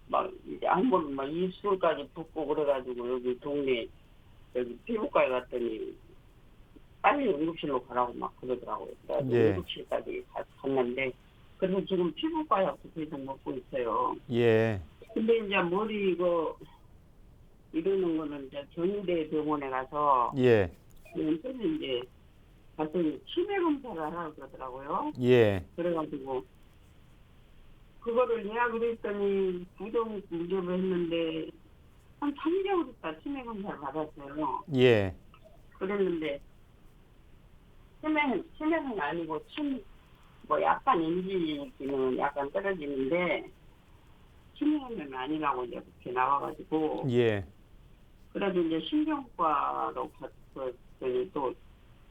막 이제 한 번 막 입술까지 붓고 그래가지고 여기 동네 여기 피부과에 갔더니 빨리 응급실로 가라고 막 그러더라고요. 그래가지고 예. 응급실까지 갔는데 그래서 지금 피부과 약도 계속 먹고 있어요. 예, 근데 이제 머리 이거 이러는 거는 이제 경희대 병원에 가서 예, 연세는 이제 갔더니 치매 검사를 하라고 그러더라고요. 예, 그래가지고 그거를 예약을 했더니 부정 무접을 했는데 한 3개월 있다 치매 검사를 받았어요. 예, 그랬는데 치매는 아니고 뭐 약간 인지 기능은 약간 떨어지는데 치매는 아니라고 이제 그렇게 나와가지고 예, 그래도 이제 신경과로 갔더니 또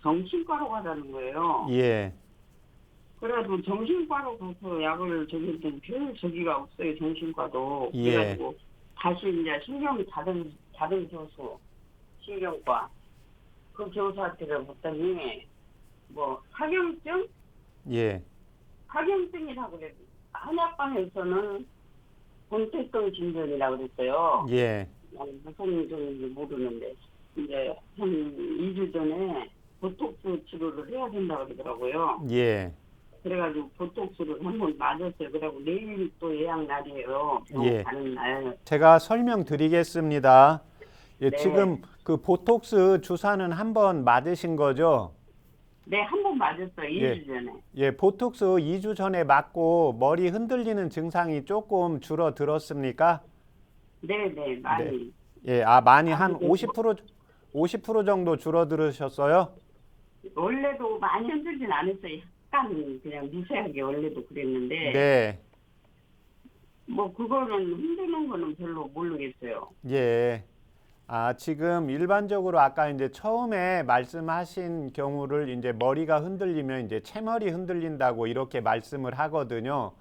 정신과로 가자는 거예요. 예, 그래도 정신과로 가서 약을 저기 했더니 별 저기가 없어요, 정신과도. 예. 그래가지고 다시 이제 신경 다른 교수 신경과 그 교수한테 묻더니 뭐 사경증? 예, 사경증이라고 그래요. 한약방에서는 본태성 진전이라고 그랬어요. 예, 무슨 증인지 모르는데 이제 한 2주 전에 보톡스 치료를 해야 된다고 그러더라고요. 예, 그래가지고 보톡스를 한 번 맞았어요. 그래고 내일 또 예약 날이에요. 병원 예. 가는 날. 제가 설명드리겠습니다. 예, 네. 지금 그 보톡스 주사는 한 번 맞으신 거죠? 네, 한 번 맞았어요. 2주 전에. 예, 보톡스 2주 전에 맞고 머리 흔들리는 증상이 조금 줄어들었습니까? 네, 많이. 예, 많이 한 아무래도 50% 정도 줄어들으셨어요? 원래도 많이 흔들진 않았어요. 약간 그냥 미세하게 원래도 그랬는데 네, 뭐 그거는 흔드는 거는 별로 모르겠어요. 예. 지금 일반적으로 아까 이제 처음에 말씀하신 경우를 이제 머리가 흔들리면 이제 채머리 흔들린다고 이렇게 말씀을 하거든요.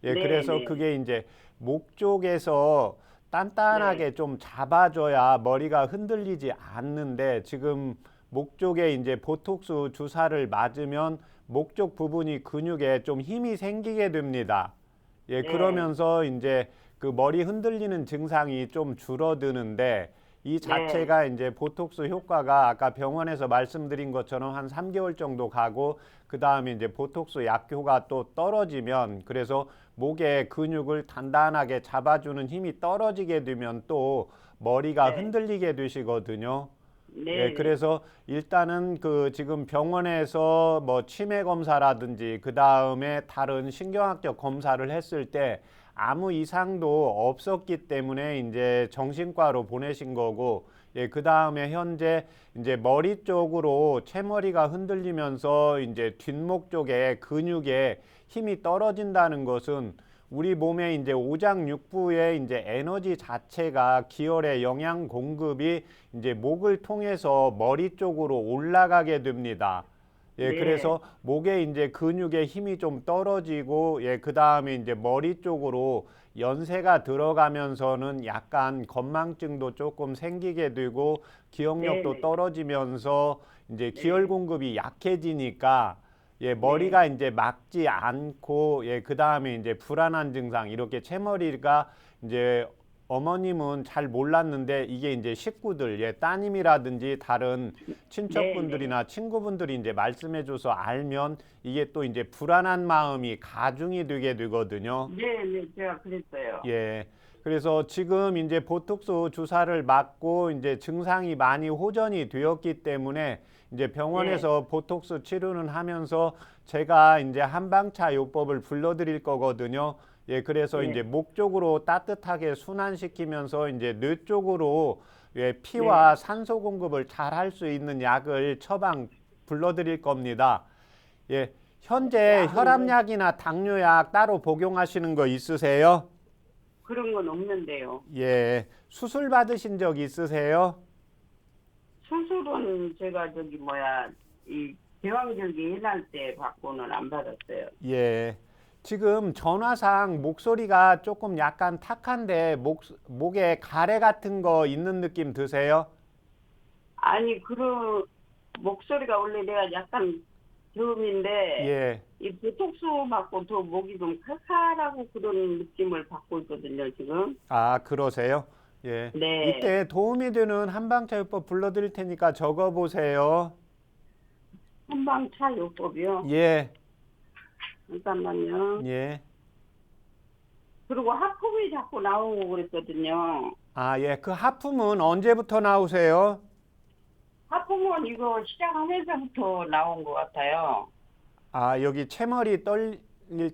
예, 네, 그래서 네. 그게 이제 목 쪽에서 단단하게 네. 좀 잡아줘야 머리가 흔들리지 않는데 지금 목 쪽에 이제 보톡스 주사를 맞으면 목 쪽 부분이 근육에 좀 힘이 생기게 됩니다. 예, 네. 그러면서 이제 그 머리 흔들리는 증상이 좀 줄어드는데 이 자체가 이제 보톡스 효과가 아까 병원에서 말씀드린 것처럼 한 3개월 정도 가고 그 다음에 이제 보톡스 약효가 또 떨어지면 그래서 목의 근육을 단단하게 잡아주는 힘이 떨어지게 되면 또 머리가 네. 흔들리게 되시거든요. 네. 예, 그래서 일단은 그 지금 병원에서 뭐 치매 검사라든지 그 다음에 다른 신경학적 검사를 했을 때 아무 이상도 없었기 때문에 이제 정신과로 보내신 거고, 예, 그 다음에 현재 이제 머리 쪽으로 채머리가 흔들리면서 이제 뒷목 쪽에 근육에 힘이 떨어진다는 것은 우리 몸의 이제 오장육부의 이제 에너지 자체가 기혈의 영양 공급이 이제 목을 통해서 머리 쪽으로 올라가게 됩니다. 예, 네. 그래서 목에 이제 근육의 힘이 좀 떨어지고, 예, 그 다음에 이제 머리 쪽으로 연세가 들어가면서는 약간 건망증도 조금 생기게 되고, 기억력도 네. 떨어지면서 이제 기혈 네. 공급이 약해지니까, 예, 머리가 이제 막지 않고, 예, 그 다음에 이제 불안한 증상, 이렇게 채머리가 이제 어머님은 잘 몰랐는데 이게 이제 식구들, 예, 따님이라든지 다른 친척분들이나 친구분들이 이제 말씀해줘서 알면 이게 또 이제 불안한 마음이 가중이 되게 되거든요. 네, 네, 제가 그랬어요. 예. 그래서 지금 이제 보톡스 주사를 맞고 이제 증상이 많이 호전이 되었기 때문에 이제 병원에서 보톡스 치료는 하면서 제가 이제 한방차 요법을 불러드릴 거거든요. 예, 그래서 네. 이제 목 쪽으로 따뜻하게 순환시키면서 이제 뇌 쪽으로, 예, 피와 산소 공급을 잘 할 수 있는 약을 처방 불러드릴 겁니다. 예, 현재 혈압약이나 당뇨약 따로 복용하시는 거 있으세요? 그런 건 없는데요. 예, 수술 받으신 적 있으세요? 수술은 제가 저기 이 제왕절개 일할 때 받고는 안 받았어요. 예. 지금 전화상 목소리가 조금 약간 탁한데 목에 가래 같은 거 있는 느낌 드세요? 아니, 목소리가 원래 내가 약간 저음인데, 예. 이 보톡스 맞고 더 목이 좀 칼칼하고 그런 느낌을 받고 있거든요, 지금. 아, 그러세요? 예. 네. 이때 도움이 되는 한방차요법 불러드릴 테니까 적어보세요. 한방차 요법이요. 예. 잠깐만요. 예. 그리고 하품이 자꾸 나오고 그랬거든요. 아, 예. 그 하품은 언제부터 나오세요? 하품은 이거 시작하면서부터 나온 것 같아요. 아, 여기 채머리 떨릴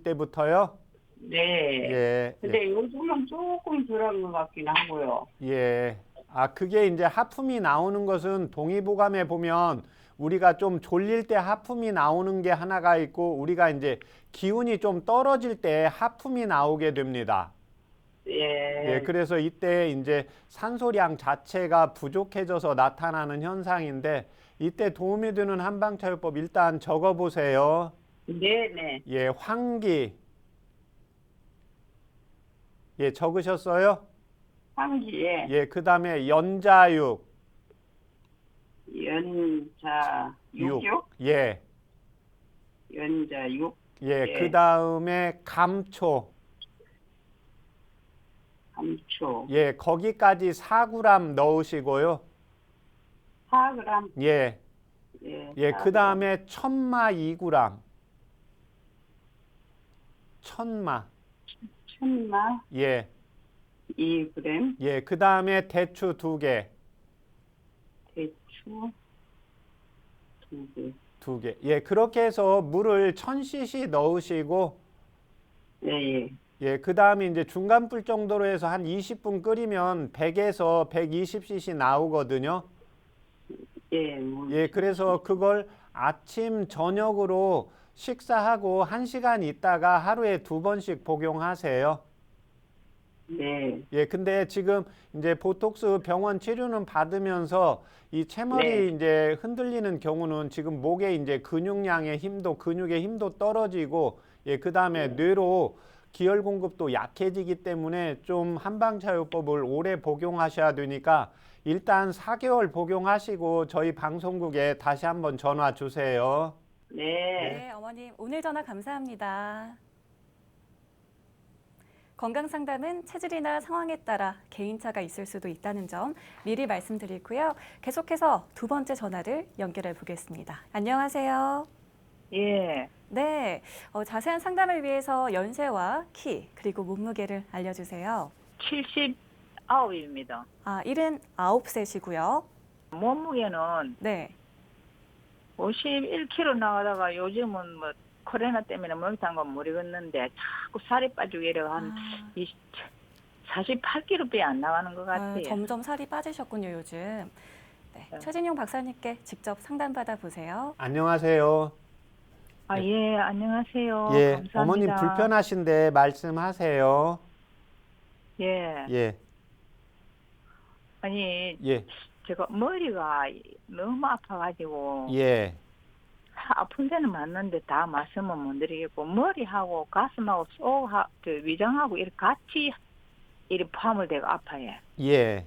때부터요? 네. 예. 근데 요즘은 조금 덜한 것 같긴 하고요. 예. 아, 그게 이제 하품이 나오는 것은 동의보감에 보면 우리가 좀 졸릴 때 하품이 나오는 게 하나가 있고 우리가 이제 기운이 좀 떨어질 때 하품이 나오게 됩니다. 예. 예, 그래서 이때 이제 산소량 자체가 부족해져서 나타나는 현상인데 이때 도움이 되는 한방차요법 일단 적어보세요. 네네. 예, 환기. 예, 적으셨어요? 환기에 예, 그 다음에 연자육. 연자육이요? 예, 연자육, 예, 예. 그 다음에 감초. 감초, 예, 거기까지 4g 넣으시고요. 4g, 예, 예. 예, 그 다음에 천마 2g. 천마. 천마 예, 2g, 예, 그 다음에 대추 2개. 대추 2개. 2개. 예, 그렇게 해서 물을 1000cc 넣으시고, 예, 예. 예, 그 다음에 이제 중간불 정도로 해서 한 20분 끓이면 100에서 120cc 나오거든요. 예, 예, 그래서 그걸 아침, 저녁으로 식사하고 1시간 있다가 하루에 2번씩 복용하세요. 네. 예, 근데 지금 이제 보톡스 병원 치료는 받으면서 이 채머리 네. 이제 흔들리는 경우는 지금 목에 이제 근육량의 힘도, 근육의 힘도 떨어지고, 예, 그 다음에 뇌로 기혈 공급도 약해지기 때문에 좀 한방차요법을 오래 복용하셔야 되니까 일단 4개월 복용하시고 저희 방송국에 다시 한번 전화 주세요. 네. 네, 어머님 오늘 전화 감사합니다. 건강 상담은 체질이나 상황에 따라 개인차가 있을 수도 있다는 점 미리 말씀드리고요. 계속해서 두 번째 전화를 연결해 보겠습니다. 안녕하세요. 예, 네, 자세한 상담을 위해서 연세와 키 그리고 몸무게를 알려주세요. 79입니다. 79세시고요. 몸무게는 네, 51kg 나가다가 요즘은 뭐 코로나 때문에 목욕탕 건 모르겠는데 자꾸 살이 빠지고 이래가 한 48kg밖에 안 나가는 것 같아요. 점점 살이 빠지셨군요, 요즘. 네, 네. 최진용 박사님께 직접 상담받아 보세요. 안녕하세요. 예, 안녕하세요. 예, 감사합니다. 어머님 불편하신데 말씀하세요. 예, 예, 아니 예, 제가 머리가 너무 아파가지고 예, 아픈 데는 맞는데 다 말씀은 못 드리겠고 머리하고 가슴하고 속하고 위장하고 이렇게 같이 이렇게 파물대고 아파요. 예,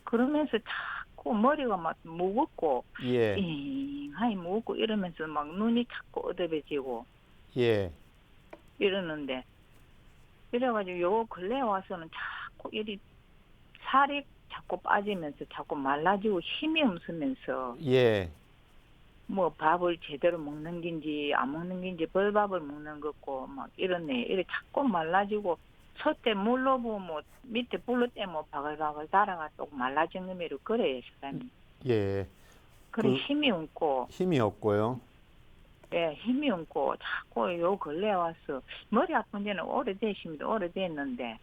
그러면서 자꾸 머리가 막 무겁고 예, 잉하니 무겁고 이러면서 막 눈이 자꾸 어두워지고 예, 이러는데 이래가지고 요 근래 와서는 자꾸 이리 살이 자꾸 빠지면서 자꾸 말라지고 힘이 없으면서 예, 뭐 밥을 제대로 먹는 긴지 안 먹는 긴지 벌밥을 먹는 것고 막 이러네. 이래 자꾸 말라지고 솥에 물로 뭐 밑에 불로 떼면 바글바글 달아가 또 말라진 놈이로 그래요 사람이. 예. 그래 그- 힘이 없고 힘이 없고요. 예 힘이 없고 자꾸 요 근래 와서 머리 아픈 데는 오래되십니다. 오래됐는데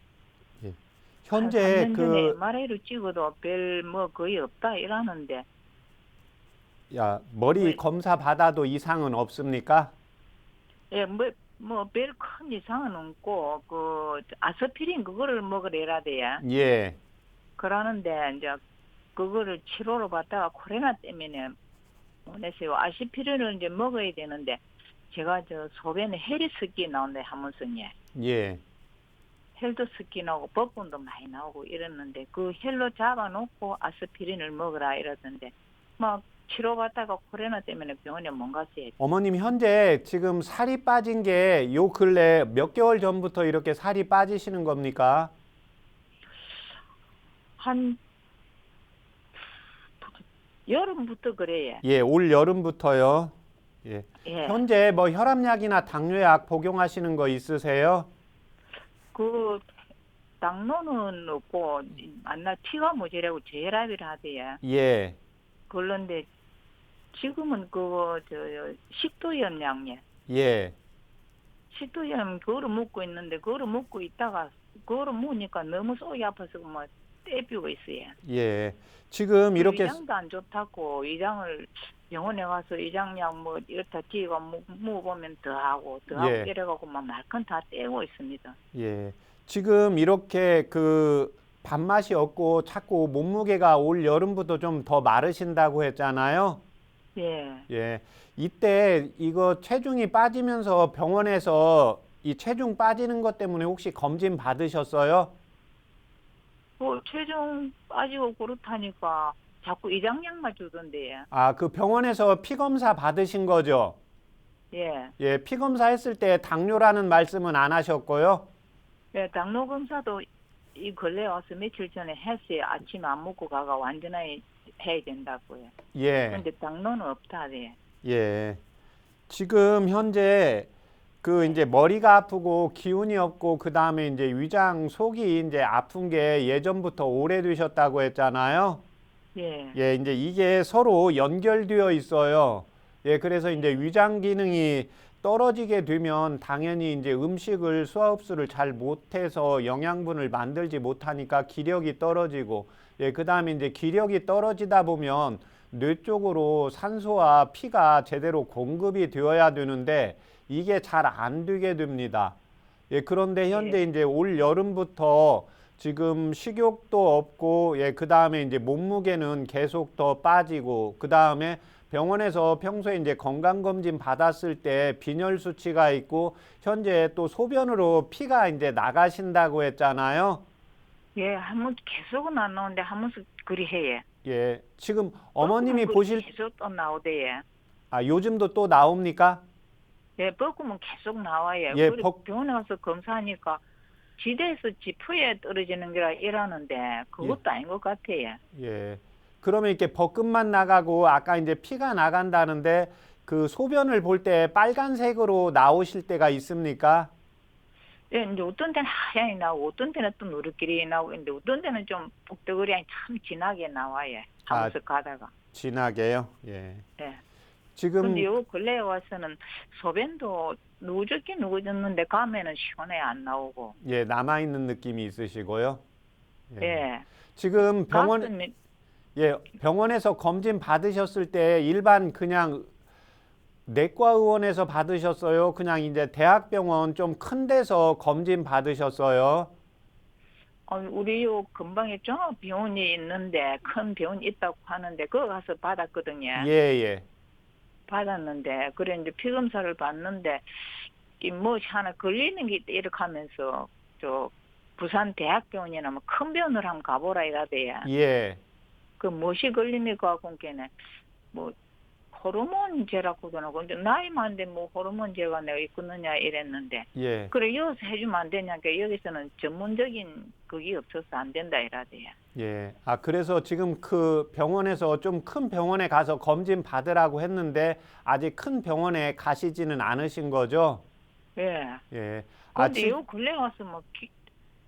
현재 한 3년 전에 그, MRI로 찍어도 별 뭐 거의 없다 이러는데 머리 네. 검사 받아도 이상은 없습니까? 예, 뭐 별 큰 이상은 없고 그 아스피린 그거를 먹으래야 돼요. 예, 그러는데 이제 그거를 치료로 받다가 코로나 때문에 보냈어요. 아스피린을 이제 먹어야 되는데 제가 저 소변에 헬리스키 나온다 하면서요. 예, 헬도 스키 나오고 버분도 많이 나오고 이랬는데 그 헬로 잡아놓고 아스피린을 먹으라 이러던데 막 치료받다가 코로나 때문에 병원에 못 갔어요. 어머님 현재 지금 살이 빠진 게 요 근래 몇 개월 전부터 이렇게 살이 빠지시는 겁니까? 한 여름부터 그래요. 예, 올 여름부터요. 예. 예. 현재 뭐 혈압약이나 당뇨약 복용하시는 거 있으세요? 그 당뇨는 없고 만날 피가 모자라고 저혈압이라 하대요. 예, 그런데 지금은 그거 저 식도염 약이야. 예, 식도염 그거를 먹고 있는데 그거를 먹고 있다가 그거를 먹으니까 너무 속이 아파서 뭐 떼피고 있어요. 예. 지금 이렇게 위장도 안 좋다고 위장을 병원에 가서 위장약 뭐 이렇다 뒤가 먹어보면 더 하고 예. 이래갖고 막 말큰 다 떼고 있습니다. 예. 지금 이렇게 그 밥맛이 없고 자꾸 몸무게가 올 여름부터 좀 더 마르신다고 했잖아요. 예. 예. 이때 이거 체중이 빠지면서 병원에서 이 체중 빠지는 것 때문에 혹시 검진 받으셨어요? 뭐 체중 빠지고 그렇다니까 자꾸 위장약만 주던데요. 아, 그 병원에서 피 검사 받으신 거죠? 예. 예, 피 검사 했을 때 당뇨라는 말씀은 안 하셨고요. 예, 당뇨 검사도 이 근래 와서 며칠 전에 했어요. 아침 안 먹고 가가 완전히 해야 된다고요. 예. 근데 당뇨는 없다네. 예. 지금 현재 그 이제 머리가 아프고 기운이 없고 그 다음에 이제 위장 속이 이제 아픈 게 예전부터 오래되셨다고 했잖아요. 예. 예, 이제 이게 서로 연결되어 있어요. 예, 그래서 이제 위장 기능이 떨어지게 되면 당연히 이제 음식을 소화 흡수를 잘 못해서 영양분을 만들지 못하니까 기력이 떨어지고, 예, 그 다음에 이제 기력이 떨어지다 보면 뇌 쪽으로 산소와 피가 제대로 공급이 되어야 되는데 이게 잘 안 되게 됩니다. 예, 그런데 현재 이제 올 여름부터 지금 식욕도 없고, 예, 그 다음에 이제 몸무게는 계속 더 빠지고, 그 다음에 병원에서 평소에 이제 건강검진 받았을 때 빈혈 수치가 있고, 현재 또 소변으로 피가 이제 나가신다고 했잖아요. 예, 한번 계속은 안 나오는데 한 번씩 그리 해요. 예, 지금 어머님이 그 보실, 계속 또 나오대요. 요즘도 또 나옵니까? 예, 뻐꾸면 계속 나와요. 예, 그리고 병원에 가서 검사하니까 지대에서 지프에 떨어지는 게라 이러는데 그것도 아닌 것 같아요. 예. 그러면 이렇게 벗금만 나가고 아까 이제 피가 나간다는데 그 소변을 볼 때 빨간색으로 나오실 때가 있습니까? 예, 이제 어떤 때는 하얀이 나오고 어떤 때는 또 누르끼리 나오고 있는데 어떤 때는 좀 북덕거리 참 진하게 나와요. 한 번씩 가다가. 진하게요. 예. 예. 지금 근데 요 근래에 와서는 소변도 누적긴 누워졌는데 감에는 시원해 안 나오고. 예, 남아 있는 느낌이 있으시고요. 예. 지금 가끔 병원에서 검진 받으셨을 때 일반 그냥 내과 의원에서 받으셨어요? 그냥 이제 대학병원 좀 큰 데서 검진 받으셨어요? 우리 요 근방에 종합병원이 있는데 큰 병원이 있다고 하는데 그거 가서 받았거든요. 예, 예. 받았는데 그래 이제 피검사를 받는데 이 뭐 하나 걸리는 게 있다 이렇게 하면서 저 부산 대학병원이나 뭐 큰 병원을 한번 가보라 이라대요. 예. 그 무엇이 걸립니까? 공께는 뭐 호르몬제라고도 하고 근데 나이 많은데 뭐 호르몬제가 내가 있겠느냐 이랬는데 예. 그래 여기서 해주면 안 되냐니까 여기서는 전문적인 그게 없어서 안 된다 이라대요. 예. 아, 그래서 지금 그 병원에서 좀 큰 병원에 가서 검진 받으라고 했는데 아직 큰 병원에 가시지는 않으신 거죠? 예. 예. 근데 요 근래 와서 뭐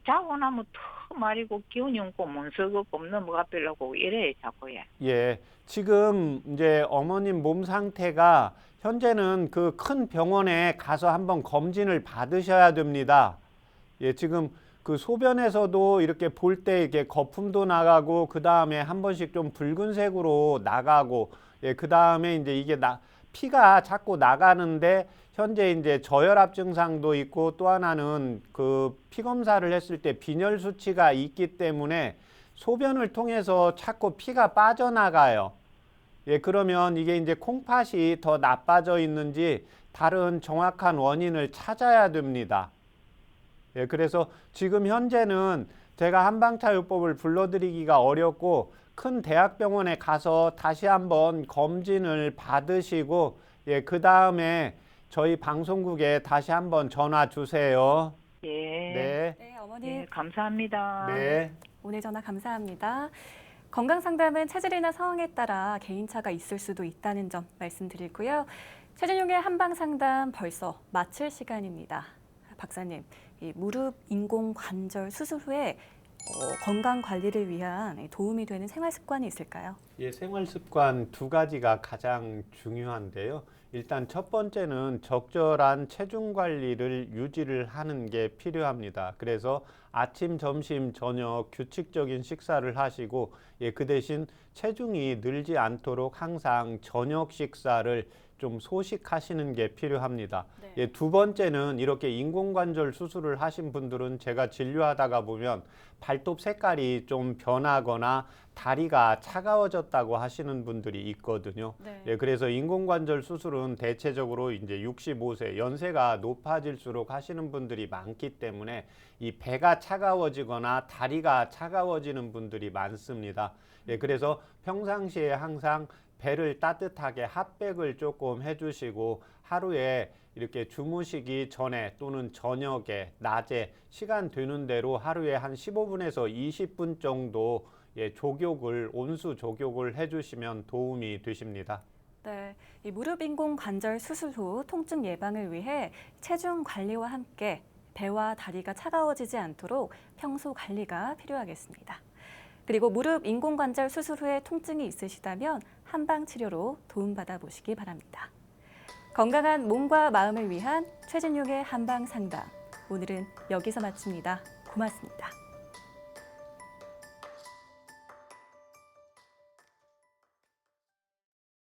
자고 나면 턱 마리고 기운이 없고 문서고 없는 뭐가 빼려고 이래 자꾸 예. 예. 지금 이제 어머님 몸 상태가 현재는 그 큰 병원에 가서 한번 검진을 받으셔야 됩니다. 예, 지금 그 소변에서도 이렇게 볼 때 이렇게 거품도 나가고 그 다음에 한 번씩 좀 붉은색으로 나가고 예, 그 다음에 이제 이게 피가 자꾸 나가는데 현재 이제 저혈압 증상도 있고 또 하나는 그 피 검사를 했을 때 빈혈 수치가 있기 때문에 소변을 통해서 자꾸 피가 빠져나가요. 예, 그러면 이게 이제 콩팥이 더 나빠져 있는지 다른 정확한 원인을 찾아야 됩니다. 예, 그래서 지금 현재는 제가 한방차요법을 불러드리기가 어렵고 큰 대학병원에 가서 다시 한번 검진을 받으시고 예, 그 다음에 저희 방송국에 다시 한번 전화 주세요. 예. 네. 네, 어머님. 예, 감사합니다. 네. 오늘 전화 감사합니다. 건강상담은 체질이나 상황에 따라 개인차가 있을 수도 있다는 점 말씀드리고요. 최진용의 한방상담 벌써 마칠 시간입니다. 박사님, 이 무릎 인공관절 수술 후에 건강 관리를 위한 도움이 되는 생활 습관이 있을까요? 예, 생활 습관 두 가지가 가장 중요한데요. 일단 첫 번째는 적절한 체중 관리를 유지를 하는 게 필요합니다. 그래서 아침, 점심, 저녁 규칙적인 식사를 하시고 예, 그 대신 체중이 늘지 않도록 항상 저녁 식사를 좀 소식하시는 게 필요합니다. 네. 예, 두 번째는 이렇게 인공관절 수술을 하신 분들은 제가 진료하다가 보면 발톱 색깔이 좀 변하거나 다리가 차가워졌다고 하시는 분들이 있거든요. 네. 예, 그래서 인공관절 수술은 대체적으로 이제 65세 연세가 높아질수록 하시는 분들이 많기 때문에 이 배가 차가워지거나 다리가 차가워지는 분들이 많습니다. 예, 그래서 평상시에 항상 배를 따뜻하게 핫백을 조금 해주시고 하루에 이렇게 주무시기 전에 또는 저녁에 낮에 시간 되는 대로 하루에 한 15분에서 20분 정도 예, 조격을 온수 조격을 해주시면 도움이 되십니다. 네, 이 무릎 인공 관절 수술 후 통증 예방을 위해 체중 관리와 함께 배와 다리가 차가워지지 않도록 평소 관리가 필요하겠습니다. 그리고 무릎 인공 관절 수술 후에 통증이 있으시다면 한방 치료로 도움받아 보시기 바랍니다. 건강한 몸과 마음을 위한 최진용의 한방 상담. 오늘은 여기서 마칩니다. 고맙습니다.